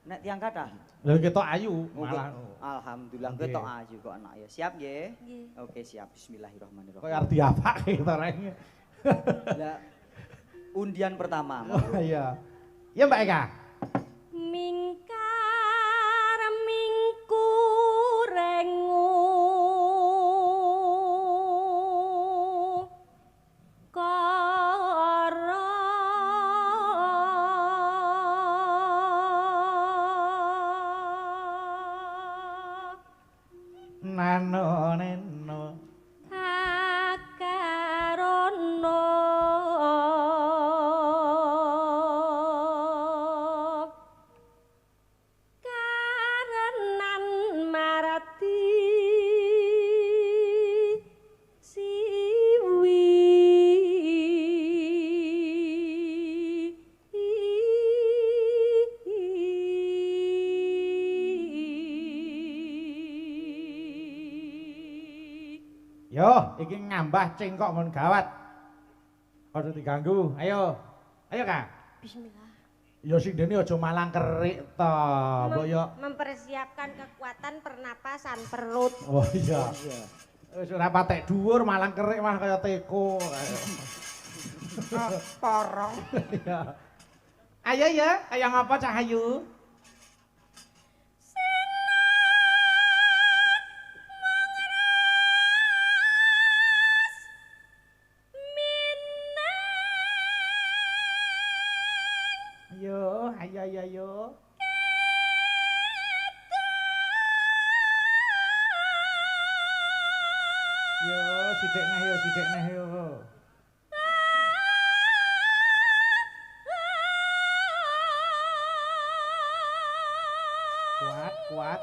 D: Nek tiang kathah.
A: Lha ketok ayu malah.
D: Alhamdulillah ketok ayu kok anak ya. Siap nggih?
E: Nggih.
D: Oke, siap. Bismillahirrahmanirrahim.
A: Kok arep diapake to rek.
D: Lah undian pertama.
A: Oh iya. Ya Mbak Eka.
E: Mingkar mingkurengu kara
A: Nano neno
E: akarono karenan marati siwi
A: Yo, iki ngambah cengkok ngon gawat. Aja diganggu. Ayo. Ayo, Kak.
E: Bismillah.
A: Yo sing dene aja malang kerik to. Mbok yo.
E: Mempersiapkan kekuatan pernapasan perut.
A: Oh iya. Wis ora patek dhuwur malang kerik mah kaya teko.
B: Porong.
A: Iya. Ayo ya, ayo ngapa Cahayu? Ayo. Yo, sithik neh yo.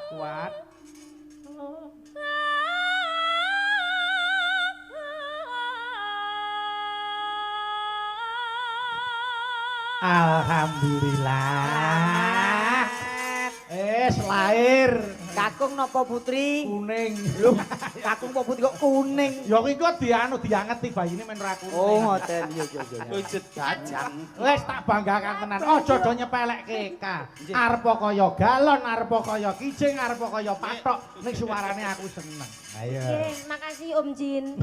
A: Kuat. Alhamdulillah. Lahir.
D: Kakung napa putri?
A: Kuning. Lho,
D: Kakung kok putih kok kuning.
A: Ya iki kok diangeti bayine men ra kuning.
D: Oh, ngoten. Iya, iya, iya.
C: Wujud gajang.
A: Wis tak banggakan tenan. Aja do nyepelekke Eka. Arep kaya galon, arep kaya kijing, arep kaya pathok. Ning suarane aku seneng. Ayo.
E: Nggih, makasih Om Jin.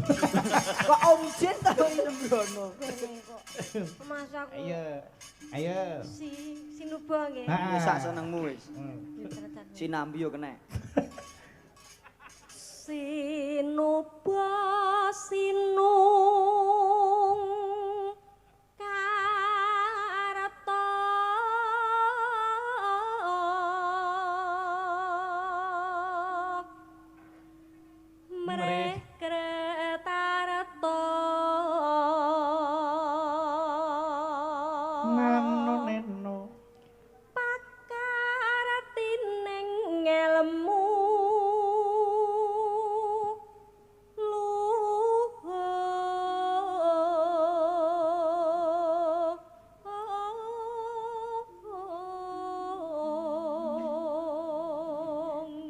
D: Kok Om Jin ta sembrono.
E: Kene kok. Mas aku.
A: Ayo.
E: Si Nubo nggih.
D: Wis sak senengmu wis.
E: Diteretan.
D: Sinambi yo kena.
E: Sinuba sinung karata mreh kretarata
A: Neno.
E: pakaratining ngelmu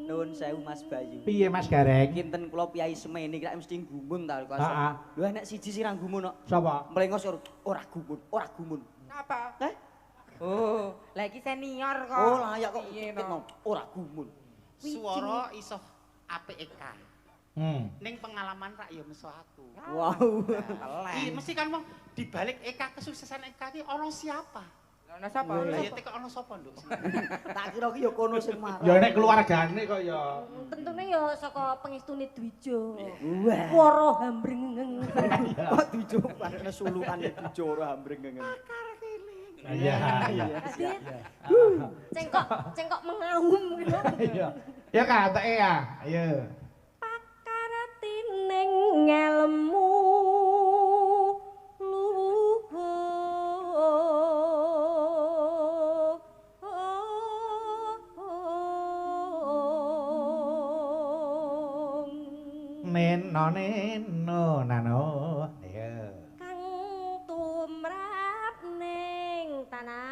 D: Nuwun sewu Mas Bayu.
A: Piye Mas Gareng?
D: Kinten kula piyai semene kira mesti gumun ta kok.
A: Heeh.
D: Lho enek siji sing ra gumun kok.
A: Sapa?
D: Mlengos ora gumun, ora gumun.
B: Apa?
D: Eh?
B: Oh, lah iki senior kok.
D: Oh, layak kok
B: Iya,
D: ketno. Ora gumun.
C: Suara iso apik Eka. Ning pengalaman rak ya meso aku.
D: Wow.
C: Iya, mesti kan wong dibalik Eka kesuksesan Eka iki ana siapa?
B: Lah sapa?
C: Lah ya teko ana sapa, Nduk?
D: Tak kira ki ya kono sing marah.
A: Ya nek keluargane kok ya.
E: Tentune ya saka pengistune Dwijo.
D: Wah.
E: Wara hambreng.
D: Kok dijo padane sulukane dijo ora hambreng ngengen.
A: Iya.
E: Cengkok mengaum gitu.
A: Iya. Ya kateke ya. Ayo.
E: Pakaratining ngelmu
A: Neno nano. Ayo.
E: kang tumrap ning tanah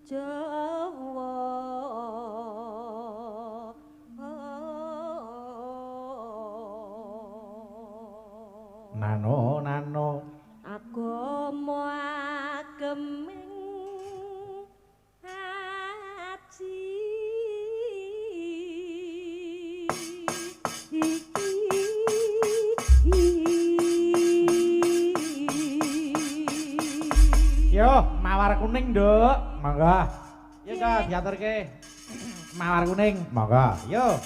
E: Jawa.
A: Nano.
E: Agama ageming haji
A: Yo, mawar kuning, Nduk. Monggo. Yo, Kak, diaturke. Mawar kuning. Monggo. Yo.
B: Yo.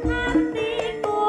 E: Hatiku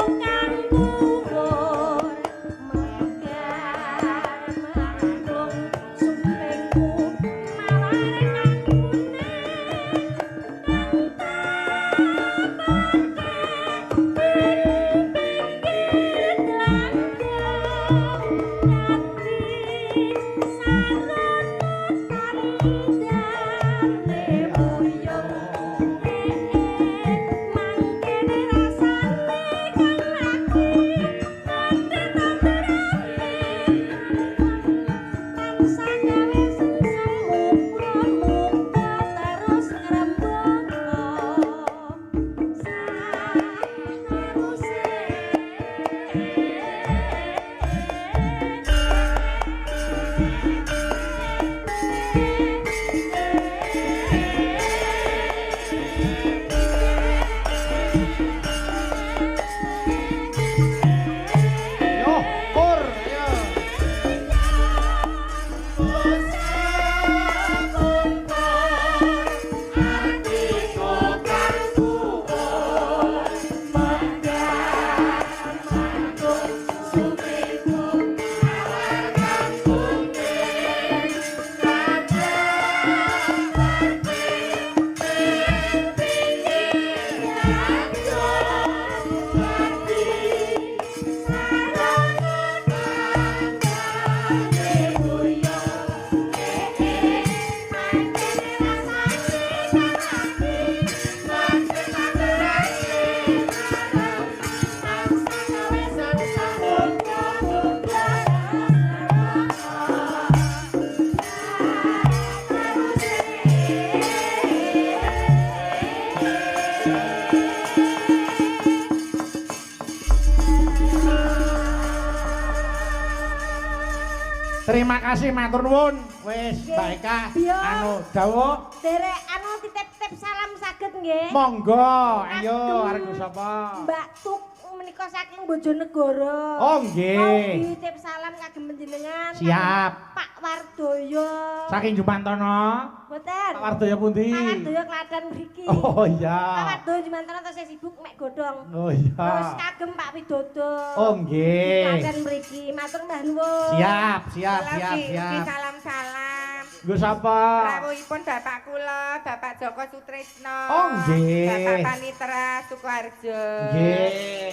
A: Terima kasih matur nuwun. Wis,
E: Nggih.
A: Mbak Eka
E: Biyo.
A: anu dawuh.
E: Derek anu titip-titip salam saged nggih.
A: Monggo, ayo
E: Agem.
A: arek sapa?
E: Mbak Tuk menika saking Bojonegoro.
A: Oh, nggih.
E: Mau dititip salam kagem panjenengan.
A: Siap.
E: Pak Wardoyo.
A: Saking Jumantono.
E: Mboten.
A: Pak Wardoyo pundi?
E: Pak Wardoyo Klaten mriki.
A: Oh iya.
E: Pak Wardoyo Jumantono terus sibuk mek godhong.
A: Oh iya.
E: Terus kagem Pak Widodo.
A: Oh nggih.
E: Klaten mriki. Matur mbah nuwun.
A: Siap, siap,
B: Kula
A: siap,
B: ki
A: siap.
B: salam-salam.
A: Nggo sapa?
B: Rawuhipun bapak kula, Bapak Joko Sutrisno.
A: Oh, nggih.
B: Bapak Panitra Sukoharjo.
A: Nggih.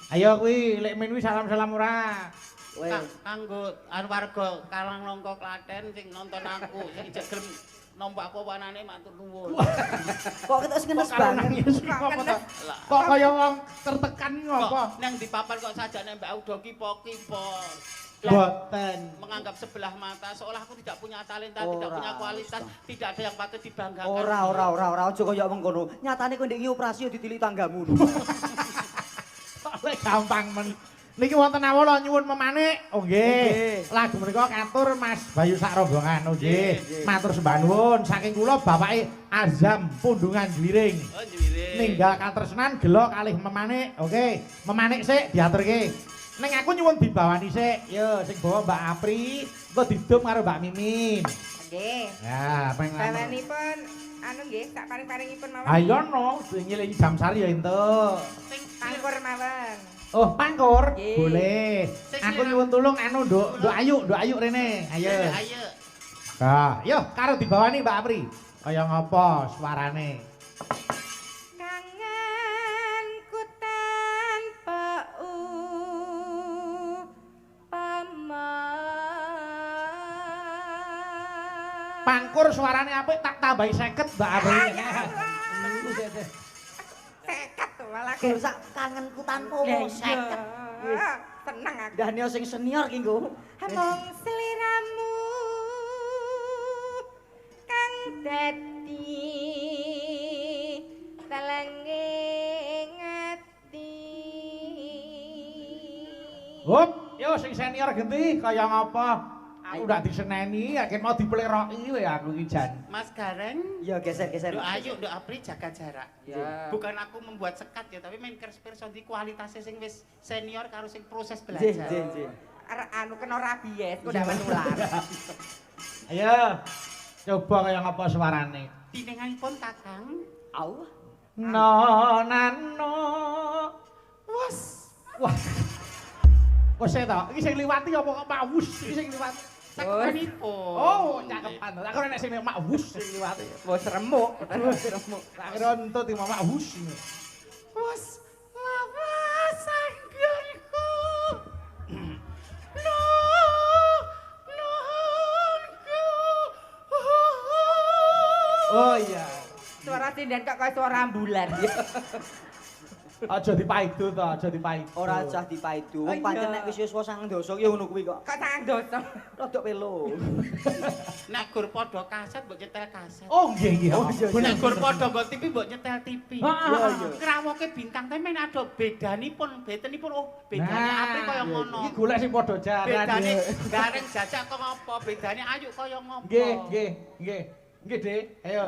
A: Ayo kuwi lek min kuwi salam-salam ora.
C: Kanggo anu warga Karanglongko Klaten sing nonton aku sing ijek gelem nampa apa wanane matur nuwun.
D: Kok ketok ngenes
A: Karo
D: banget.
A: nangis iki apa to? Kok kaya wong tertekan iki apa?
C: Kok nang di papan kok sajane Mbak Udo kipo-kipo.
A: Boten.
C: Menganggap sebelah mata seolah aku tidak punya talenta,
D: Ora,
C: tidak punya kualitas, tidak ada yang patut dibanggakan.
D: Ora aja kaya mengkono. Nyatane kowe ndek operasi yo ditilik tanggamu.
A: Lek gampang men. Niki wonten awala nyuwun memanik. Oh nggih. Lagu menika katur Mas Bayu sak rombongan. Oh nggih. Matur sembah nuwun saking kula bapake Azam Pundungan Jwiring.
C: Oh, njiwire.
A: Ninggal katresnan gelo kalih memanik. Oke, memanik sik diaturke. Ning aku nyuwun dibawani sik. Yo sing bawa Mbak Apri, engko didum karo Mbak Mimin.
B: Nggih.
A: Ya, pengen.
B: Bawanipun anu nggih, sak paring-paringipun mawon.
A: Ayo no, ngilingi jam sari ya entuk.
C: Sing
B: Pangkur mawon.
A: Oh, pangkur?
B: Nggih.
A: Boleh. Aku nyuwun tulung anu Nduk Ayu rene. Ayo.
C: ayo.
A: Nah, yo karo dibawani Mbak Apri. Kaya ngapa suarane?
B: Kangenku tanpa upama.
A: Pangkur suarane apik tak tambahi 50 Mbak Apri.
B: Seket tuh malah
D: Lho sak kangenku tanpa
B: Ya,
D: seket.
B: iya. Seneng aku.
D: Daniel sing senior ki nggo.
B: Among seliramu kang dadi telenging ati.
A: Hop, yo sing senior genti kaya ngapa? Aku udah diseneni, yakin mau dipeleroki we aku iki jan.
C: Mas Gareng,
D: Ya geser.
C: Nduk Ayu, Nduk Apri jaga jarak.
B: Ya.
C: Bukan aku membuat sekat ya, tapi main kerspirso di kualitasnya sing wis senior karo sing proses
D: Nggih,
C: belajar.
D: nggih.
B: Anu kena rabies, kudu menular.
A: Ayo. Coba kaya ngapa suarane?
C: Dinenganipun Kakang.
D: Au.
A: No nano.
C: Wes,
A: Wah. Wes to, iki sing liwati apa kok mawus iki sing liwati?
C: cakepanipun.
A: Oh, cakepan. Tak kira nek sing mawus sing liwati.
B: Wes remuk.
A: Tak kira entut iki mawus.
C: Wes, lawas anggenku. No, nonku.
A: Oh iya.
B: Suara sinden kok kaya suara ambulan.
A: Aja dipaidu to, aja dipaidu.
D: Ora cah dipaidu.
B: Oh, iya.
D: Pancen nek wis yuswa sangang dosa ya ngono kuwi kok.
B: Kok tangan dosa.
D: Rodok pelo.
C: Nek gur padha kaset mbok nyetel kaset.
A: Oh nggih nggih.
D: Oh, iya, iya.
C: Nek gur padha nggo TV mbok nyetel TV.
A: Iya,
D: iya.
C: Krawoke bintang temen ada bedanipun, betenipun oh bedane apri kaya ngono.
A: Iki golek sing padha jaran.
C: Bedane gareng jajak kok ngopo, bedane ayu kaya ngopo.
A: Nggih, nggih, nggih. Nggih, Dik. Ayo.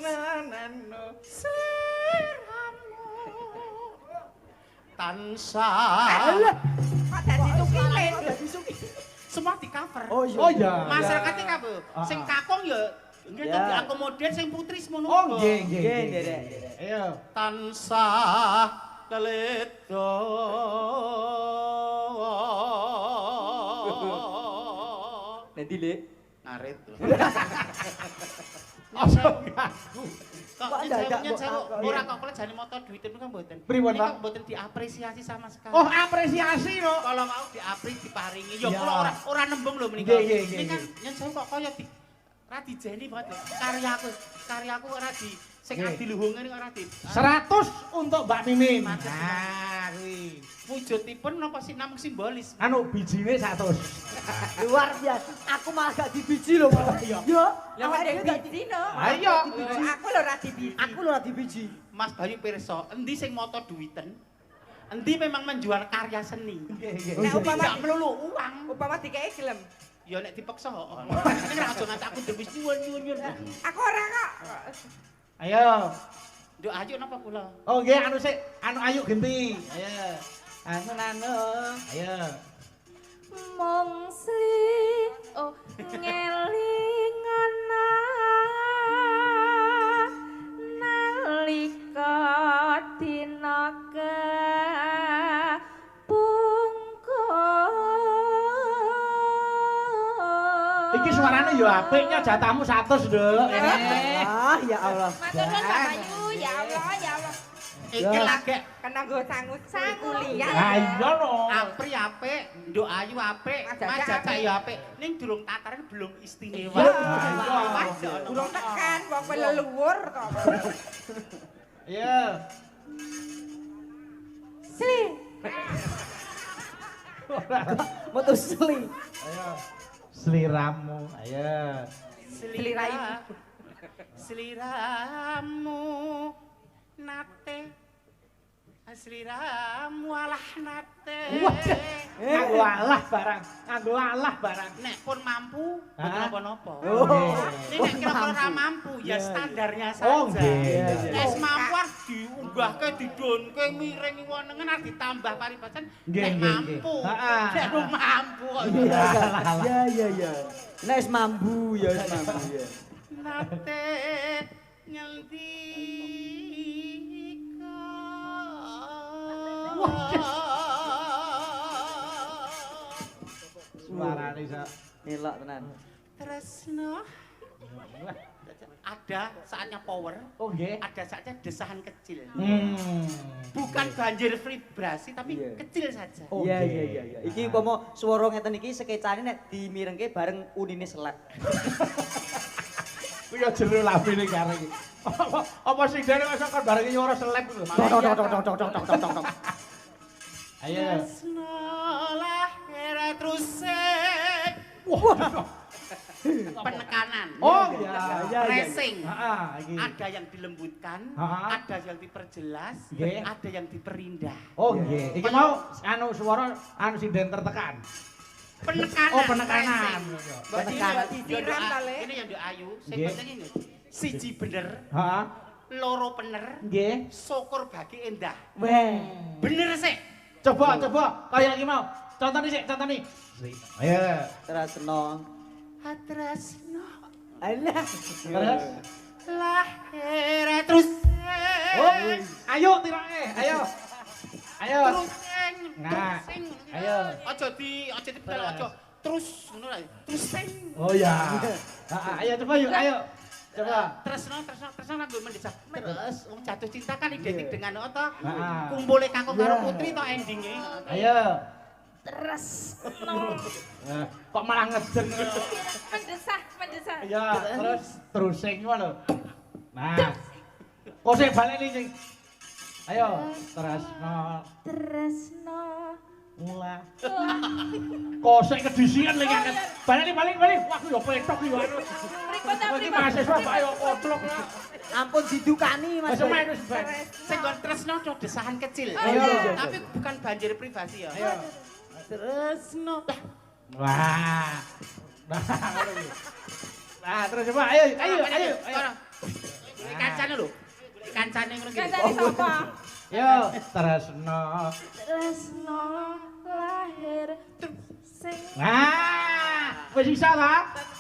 C: Nanano sliramu tansah
B: Kok dadi tukilin.
C: semua di cover.
D: Oh iya.
A: Oh iya.
C: Masyarakat iki kabeh
A: Ah,
C: sing
A: ah.
C: kakung ya nggih
D: Ya.
C: diakomodir sing putri semono.
A: Oh nggih, nggih.
D: Nggih,
A: nggih.
D: Dek.
A: Ayo.
C: Tansah leledo
D: Nanti Lek.
C: ngarit.
A: Aja ngaku.
C: Kok
D: Kok
C: nyewa
D: dadak kok takok,
C: ora
D: iya.
C: kok kula jane moto duiten kan mboten.
A: Pripun,
C: Ini
A: Pak?
C: kok mboten diapresiasi sama sekali.
A: Oh, apresiasi no.
C: Kalau mau diapri diparingi. Ya
A: Ya.
C: kula ora nembung lho menika.
A: Nggih, nggih,
C: Ini
A: nggih,
C: kan yen saya kok kaya di ra dijeni banget lho. Karyaku ora di sing
A: Nggih.
C: adiluhung ngene ora di.
A: 100 untuk Mbak Mimin.
C: Macet.
A: Nah, kuwi.
C: Wujudipun napa sih namung simbolis.
A: Anu bijine 100.
D: Luar biasa. Aku malah gak dibiji lho.
A: Iya.
D: Yo.
B: Lah kok
D: Awake
B: dek
D: dhewe gak
B: biji no.
A: Ayo.
B: Aku lho ra dibiji.
D: Aku lho ora dibiji.
C: Mas Bayu pirsa, endi sing moto duiten? Endi memang menjual karya seni.
B: Nek umpama
C: Tidak melulu uang.
B: umpama dikei gelem.
C: Ya nek dipaksa kok. Nek ra aja nganti aku dhewe nyuwun.
B: Aku ora kok.
A: Ayo.
C: Nduk ayo napa kula?
A: Oh nggih anu sik, anu ayu genti. Ayo. Anu. Ayo.
E: Mung ngelingan nalika dina
A: Iki suarane yo apik nya jatahmu 100, Nduk.
D: Ah, ya Allah.
E: Matur nuwun Pak Bayu, ya Allah, ya Allah.
C: Iki lagi
B: Kena nggo sangut kuliah.
A: Ha iya lho.
C: Apri apik, Nduk Ayu apik,
B: Mas
C: Mas
B: Jajak
C: Jajak ya apik. Ning durung tataran belum istimewa.
A: Iya.
B: Durung tekan wong leluhur kok.
A: Iya.
E: Sli.
D: Metu seli.
A: Ayo. Sliramu. Ayo.
C: Sliramu nate sliramu alah nate
A: Nganggo alah barang.
C: nek pun mampu
A: Hah?
C: mboten napa-napa.
A: Oh.
C: Nek kira-kira ora mampu ya standarnya saja.
A: Oh, nggih.
C: Nek mampu harus diunggahke didonke miring wonengen harus ditambah paribasan
A: Nggih,
C: nek
A: nggih,
C: mampu.
A: nggih. Heeh.
C: Nek ora mampu kok.
D: Ya. Nek wis mambu ya wis mambu ya.
C: Nate
A: Suarane sak.
D: Elok tenan.
C: Tresno. Ada saatnya power,
A: Oh nggih.
C: ada saatnya desahan kecil.
A: Hmm.
C: Bukan banjir vibrasi tapi
D: Iya.
C: kecil saja.
A: Oh,
D: Iya.
A: nggih.
D: Iki umpama swara ngeten iki sketsane nek dimirengke bareng unine selek.
A: Ku yo jero labine kare iki. Apa sing dene masa kon bareng nyuara seleb lho. Tok. Ayo.
C: Tresno lahir terus penekanan.
A: Oh iya.
C: Racing.
A: Heeh, iki.
C: Ada yang dilembutkan,
A: Ha-ha.
C: ada yang diperjelas,
A: Nggih.
C: ada yang diperindah.
A: Oh nggih. Iki mau anu suara anu sing den tertekan.
C: Penekanan.
A: Oh penekanan.
B: Penekanan. Disiram to, Le.
C: Ini yang di Ayu, sing
A: Nggih.
C: penting ini. Siji bener,
A: Heeh.
C: loro bener,
A: Nggih.
C: syukur bagi endah.
A: Weh.
C: Bener sih.
A: Coba kaya iki mau. Contoni. Ayo.
D: Tresno.
C: Tresno
D: Alah.
A: Terus.
C: lahir terus.
A: Oh, ayo tirake. Ayo.
C: Terus.
A: Nah, ayo.
C: Aja dibel aja. Terus ngono lah. Terus sing.
A: Oh ya. Ayo coba yuk, ayo. Coba.
C: Tresno lagu mendesa. Terus wong jatuh cinta kan identik dengan apa?
A: Heeh.
C: Kumpule kakung karo putri to endinge.
A: Ayo.
E: Tresno.
A: Kok malah ngeden.
E: Mendesah.
A: Iya, terus sing ngono. Nah. Kok sing baleni sing. Ayo,
E: Tresno.
A: mulai. Kok sing kedisian lagi kan. Balik. Wah, yo petok iki anu. Iki mahasiswa Pak yo kotlok.
D: Ampun didukani Mas.
A: Wis main wis ben.
C: Sing nggon tresno do desahan kecil.
A: Ayo.
C: Tapi bukan banjir privasi ya.
A: Ayo.
C: Tresno.
A: Wah. Nah, terus coba ayo.
C: Iki kancane lho. Kancane ngono iki.
E: Kancane sapa?
A: Yo, Tresno.
E: Tresno lahir sing
A: Nah, wis bisa ta?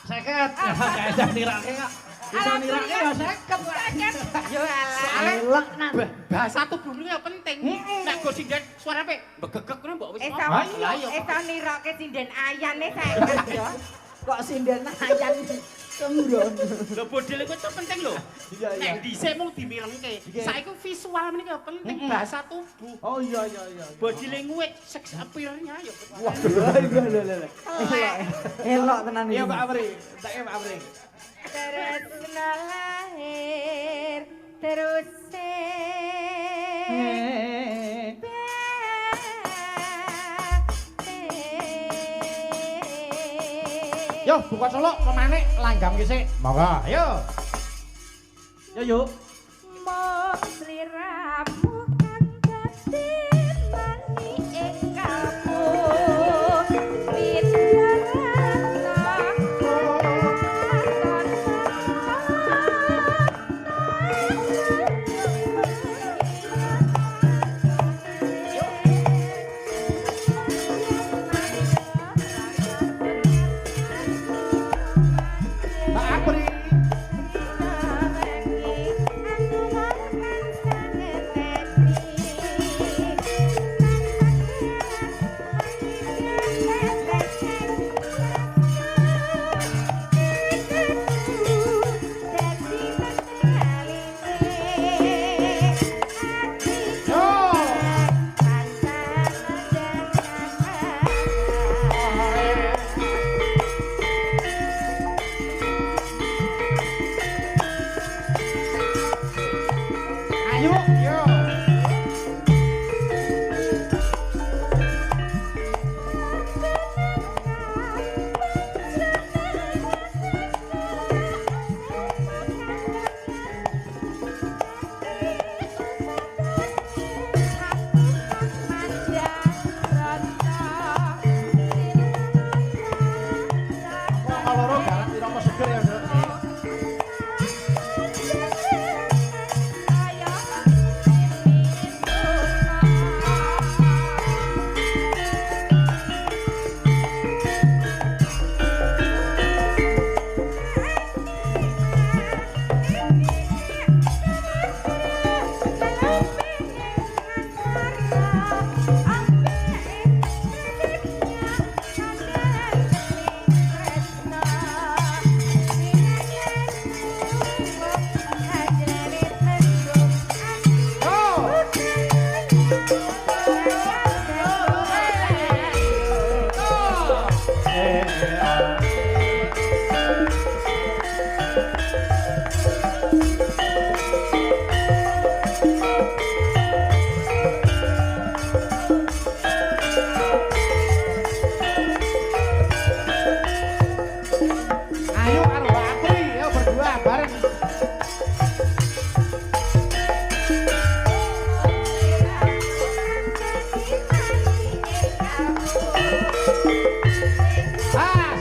A: 50. Kayak iso nirake kok. Iso nirake ya 50.
B: Yo alah.
D: Elok nang.
C: Bahasa tubuhmu ya penting. Nek go sinden suara pe begegek ngono mbok wis
B: Esa
C: ngomong. Lah ya.
B: esa niroke sinden ayane saiki yo.
D: Kok sinden ayan sembrono.
C: Lho bodil iku itu penting lho.
A: Iya.
C: Nek dhisik mung dimirengke. Saiki visual meniki ya penting bahasa tubuh.
A: Oh iya.
C: Body language, sex appeal-nya ya.
D: Elok tenan iki.
A: Iya Pak Amri, tak Pak Amri.
B: Tresno lahir terus
A: Yo, buka solo pemanek langgam ki sik. Monggo, ayo. Yo yuk.
E: Mong sliramu kang dadi
A: Ayo, yo. Kalau loro garap dirokok seger ya, Dok. Ayo karo Mbak Apri, ayo berdua bareng. Pas.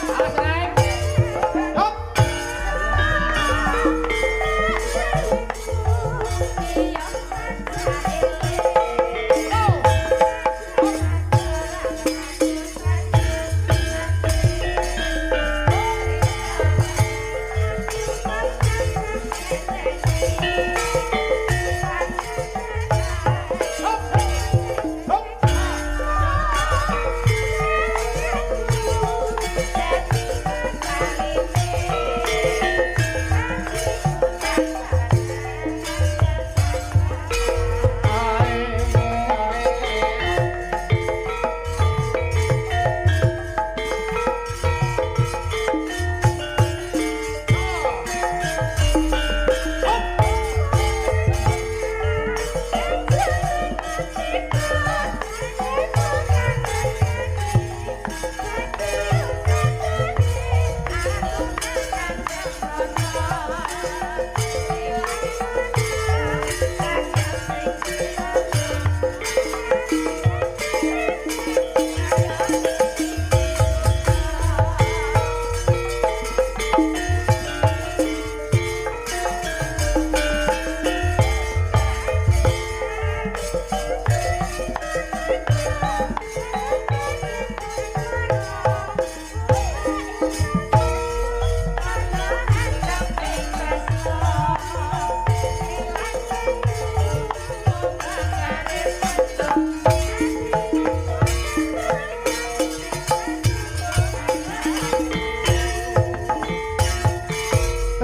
A: Awas naik. Hop.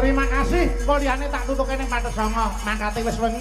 A: Terima kasih, engko liyane tak tutuke ning Patesanga, mangkate wis wengi.